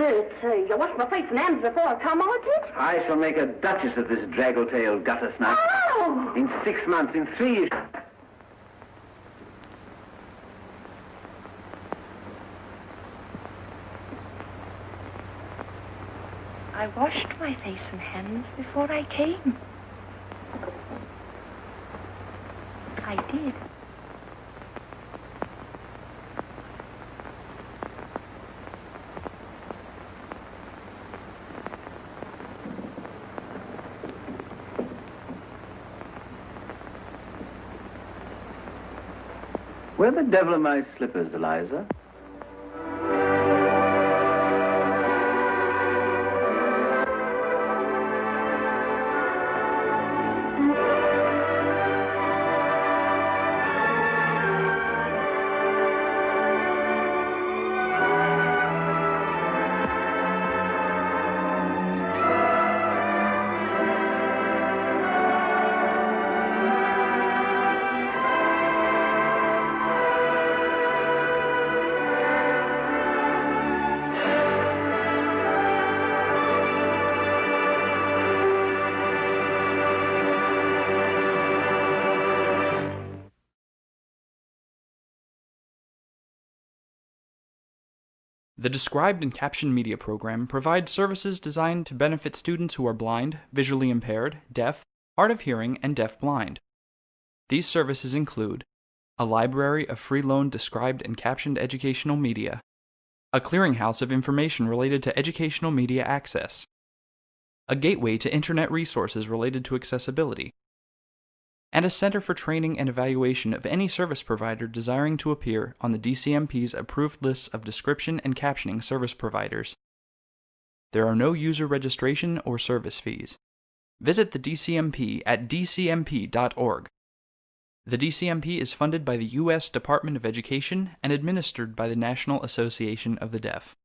Dirty. I washed my face and hands before I come, I did. I shall make a duchess of this draggle-tailed gutter snipe. Oh! In 6 months, in 3 years. I washed my face and hands before I came. I did. Where the devil are my slippers, Eliza? The Described and Captioned Media program provides services designed to benefit students who are blind, visually impaired, deaf, hard of hearing, and deaf-blind. These services include a library of free-loaned described and captioned educational media, a clearinghouse of information related to educational media access, a gateway to internet resources related to accessibility, and a center for training and evaluation of any service provider desiring to appear on the DCMP's approved lists of description and captioning service providers. There are no user registration or service fees. Visit the DCMP at dcmp.org. The DCMP is funded by the U.S. Department of Education and administered by the National Association of the Deaf.